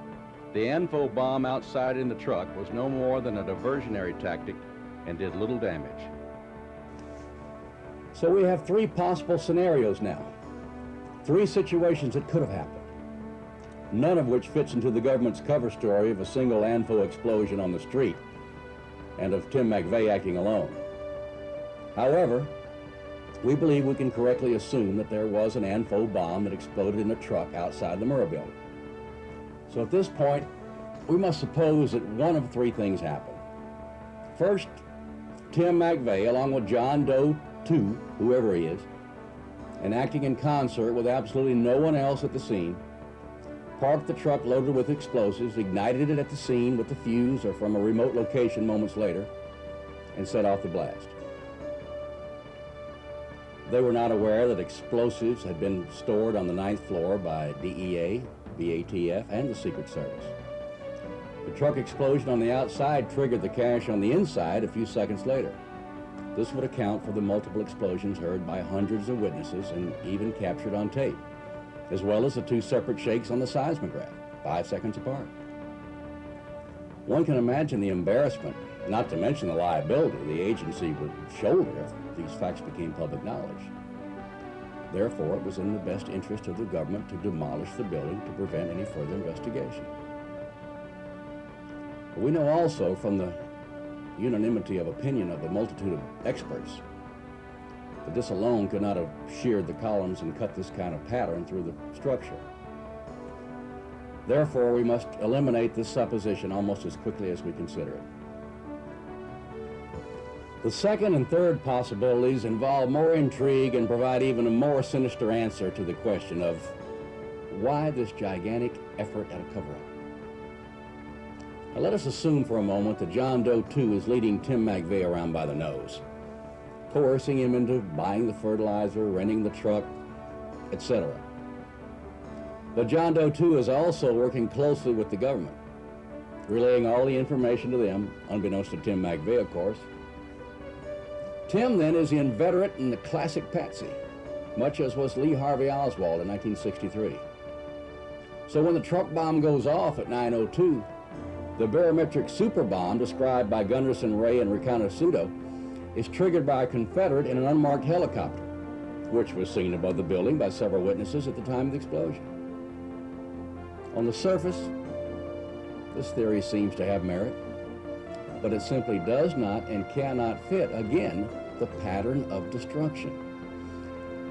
the ANFO bomb outside in the truck was no more than a diversionary tactic and did little damage. So we have 3 possible scenarios now. 3 situations that could have happened, none of which fits into the government's cover story of a single ANFO explosion on the street and of Tim McVeigh acting alone. However, we believe we can correctly assume that there was an ANFO bomb that exploded in a truck outside the Murrah building. So at this point, we must suppose that one of 3 things happened. First, Tim McVeigh, along with John Doe 2, whoever he is, and acting in concert with absolutely no one else at the scene, parked the truck loaded with explosives, ignited it at the scene with the fuse or from a remote location moments later, and set off the blast. They were not aware that explosives had been stored on the 9th floor by DEA, BATF, and the Secret Service. The truck explosion on the outside triggered the cache on the inside a few seconds later. This would account for the multiple explosions heard by hundreds of witnesses and even captured on tape, as well as the 2 separate shakes on the seismograph, 5 seconds apart. One can imagine the embarrassment, not to mention the liability, the agency would shoulder if these facts became public knowledge. Therefore, it was in the best interest of the government to demolish the building to prevent any further investigation. But we know also from the unanimity of opinion of the multitude of experts that this alone could not have sheared the columns and cut this kind of pattern through the structure. Therefore, we must eliminate this supposition almost as quickly as we consider it. The second and third possibilities involve more intrigue and provide even a more sinister answer to the question of why this gigantic effort at a cover-up. Now let us assume for a moment that John Doe 2 is leading Tim McVeigh around by the nose, coercing him into buying the fertilizer, renting the truck, etc. But John Doe 2 is also working closely with the government, relaying all the information to them, unbeknownst to Tim McVeigh, of course. Tim, then, is the inveterate and the classic patsy, much as was Lee Harvey Oswald in 1963. So when the truck bomb goes off at 9:02, the barometric super bomb described by Gunderson, Ray, and Reconnaissance is triggered by a Confederate in an unmarked helicopter, which was seen above the building by several witnesses at the time of the explosion. On the surface, this theory seems to have merit, but it simply does not and cannot fit, again, the pattern of destruction.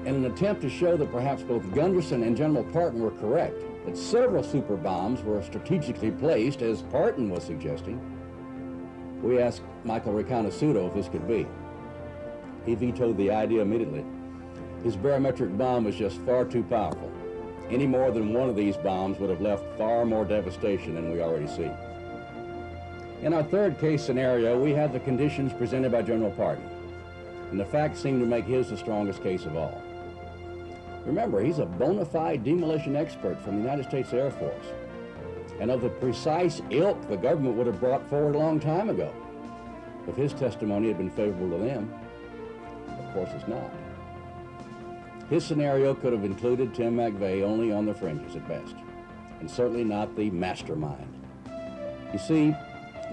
In an attempt to show that perhaps both Gunderson and General Parton were correct, that several super bombs were strategically placed, as Parton was suggesting, we asked Michael Reconnaissance if this could be. He vetoed the idea immediately. His barometric bomb was just far too powerful. Any more than one of these bombs would have left far more devastation than we already see. In our third case scenario, we have the conditions presented by General Parton, and the facts seem to make his the strongest case of all. Remember, he's a bona fide demolition expert from the United States Air Force, and of the precise ilk the government would have brought forward a long time ago if his testimony had been favorable to them. Of course, it's not. His scenario could have included Tim McVeigh only on the fringes at best, and certainly not the mastermind. You see,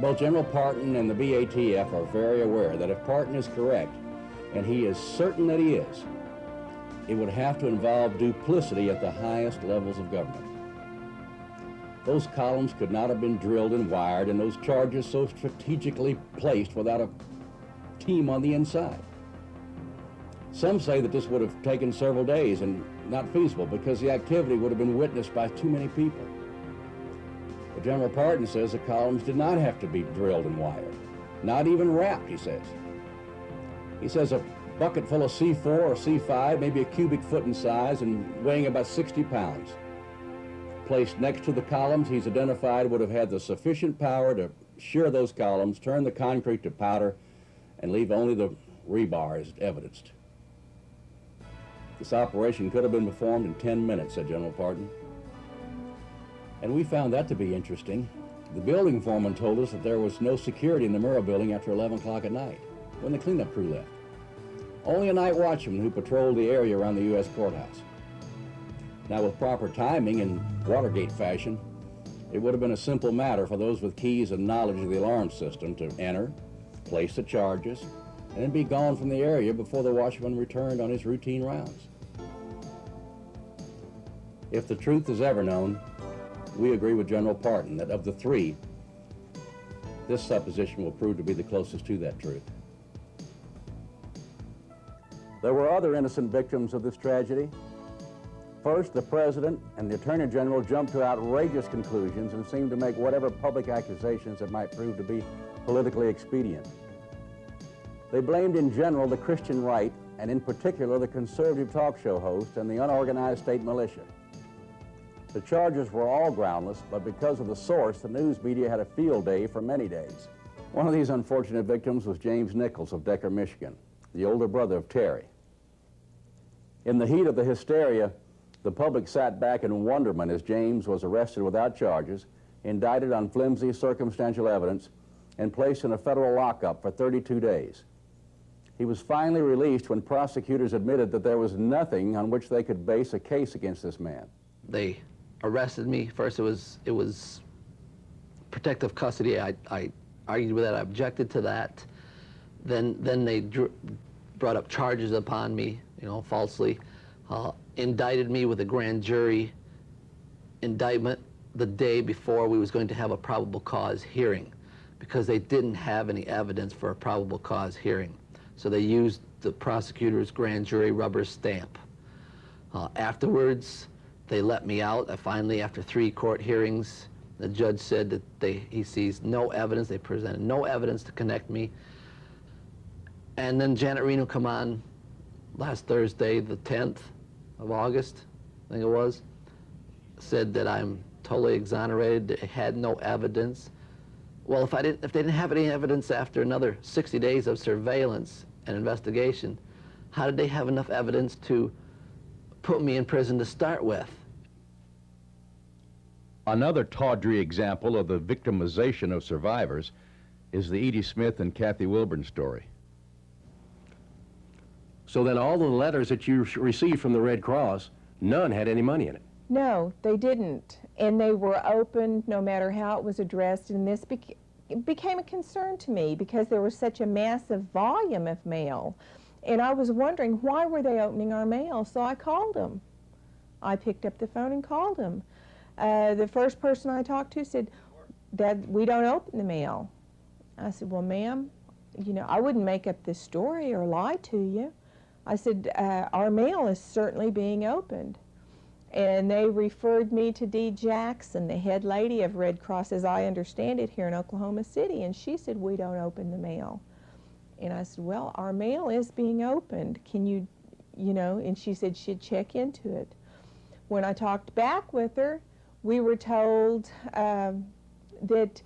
both General Parton and the BATF are very aware that if Parton is correct, and he is certain that he is, it would have to involve duplicity at the highest levels of government. Those columns could not have been drilled and wired, and those charges so strategically placed without a team on the inside. Some say that this would have taken several days and not feasible because the activity would have been witnessed by too many people. But General Parton says the columns did not have to be drilled and wired, not even wrapped, he says. He says a bucket full of C4 or C5, maybe a cubic foot in size and weighing about 60 pounds, placed next to the columns he's identified would have had the sufficient power to shear those columns, turn the concrete to powder, and leave only the rebar as evidenced. This operation could have been performed in 10 minutes, said General Parton. And we found that to be interesting. The building foreman told us that there was no security in the Murrah building after 11 o'clock at night, when the cleanup crew left. Only a night watchman who patrolled the area around the U.S. courthouse. Now, with proper timing in Watergate fashion, it would have been a simple matter for those with keys and knowledge of the alarm system to enter, place the charges, and then be gone from the area before the watchman returned on his routine rounds. If the truth is ever known, we agree with General Parton that of the three, this supposition will prove to be the closest to that truth. There were other innocent victims of this tragedy. First, the President and the Attorney General jumped to outrageous conclusions and seemed to make whatever public accusations that might prove to be politically expedient. They blamed in general the Christian right, and in particular the conservative talk show host and the unorganized state militia. The charges were all groundless, but because of the source, the news media had a field day for many days. One of these unfortunate victims was James Nichols of Decker, Michigan, the older brother of Terry. In the heat of the hysteria, the public sat back in wonderment as James was arrested without charges, indicted on flimsy circumstantial evidence, and placed in a federal lockup for 32 days. He was finally released when prosecutors admitted that there was nothing on which they could base a case against this man. They arrested me. First it was protective custody. I argued with that. I objected to that. Then they brought up charges upon me, falsely. Indicted me with a grand jury indictment the day before we was going to have a probable cause hearing, because they didn't have any evidence for a probable cause hearing. So they used the prosecutor's grand jury rubber stamp. Afterwards, they let me out. Finally, after 3 court hearings, the judge said that he sees no evidence. They presented no evidence to connect me. And then Janet Reno come on last Thursday, the 10th of August, I think it was, said that I'm totally exonerated. They had no evidence. Well, if they didn't have any evidence after another 60 days of surveillance and investigation, how did they have enough evidence to put me in prison to start with? Another tawdry example of the victimization of survivors is the Edie Smith and Kathy Wilburn story. So then all the letters that you received from the Red Cross, none had any money in it? No, they didn't. And they were opened no matter how it was addressed, and this became a concern to me because there was such a massive volume of mail. And I was wondering, why were they opening our mail? So I called them. I picked up the phone and called them. The first person I talked to said, "Dad, we don't open the mail." I said, "Well, ma'am, I wouldn't make up this story or lie to you." I said, "Our mail is certainly being opened." And they referred me to Dee Jackson, the head lady of Red Cross, as I understand it, here in Oklahoma City, and she said, "We don't open the mail." And I said, "Well, our mail is being opened. Can you, and she said she'd check into it. When I talked back with her, we were told that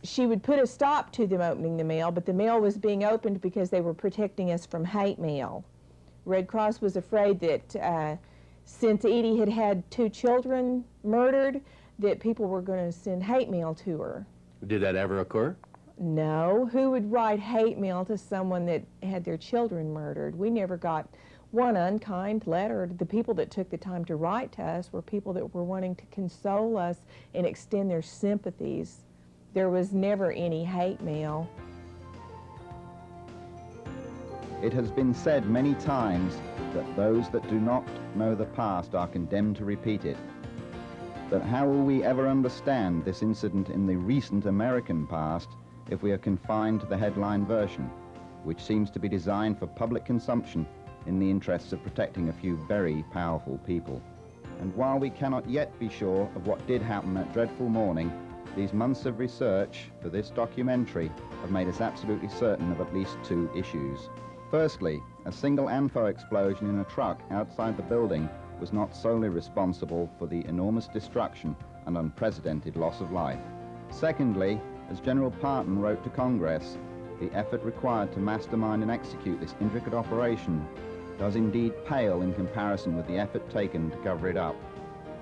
she would put a stop to them opening the mail, but the mail was being opened because they were protecting us from hate mail. Red Cross was afraid that since Edie had had 2 children murdered, that people were going to send hate mail to her. Did that ever occur? No. Who would write hate mail to someone that had their children murdered? We never got one unkind letter. The people that took the time to write to us were people that were wanting to console us and extend their sympathies. There was never any hate mail. It has been said many times that those that do not know the past are condemned to repeat it. But how will we ever understand this incident in the recent American past if we are confined to the headline version, which seems to be designed for public consumption in the interests of protecting a few very powerful people? And while we cannot yet be sure of what did happen that dreadful morning, these months of research for this documentary have made us absolutely certain of at least 2 issues. Firstly, a single ANFO explosion in a truck outside the building was not solely responsible for the enormous destruction and unprecedented loss of life. Secondly, as General Parton wrote to Congress, the effort required to mastermind and execute this intricate operation does indeed pale in comparison with the effort taken to cover it up.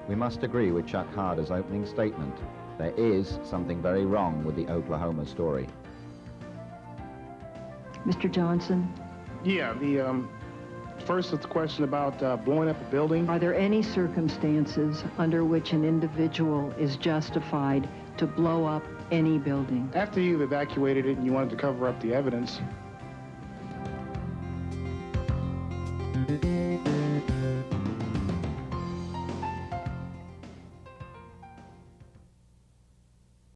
We must agree with Chuck Harder's opening statement. There is something very wrong with the Oklahoma story. Mr. Johnson? Yeah, the First, it's a question about blowing up a building. Are there any circumstances under which an individual is justified to blow up any building? After you've evacuated it and you wanted to cover up the evidence,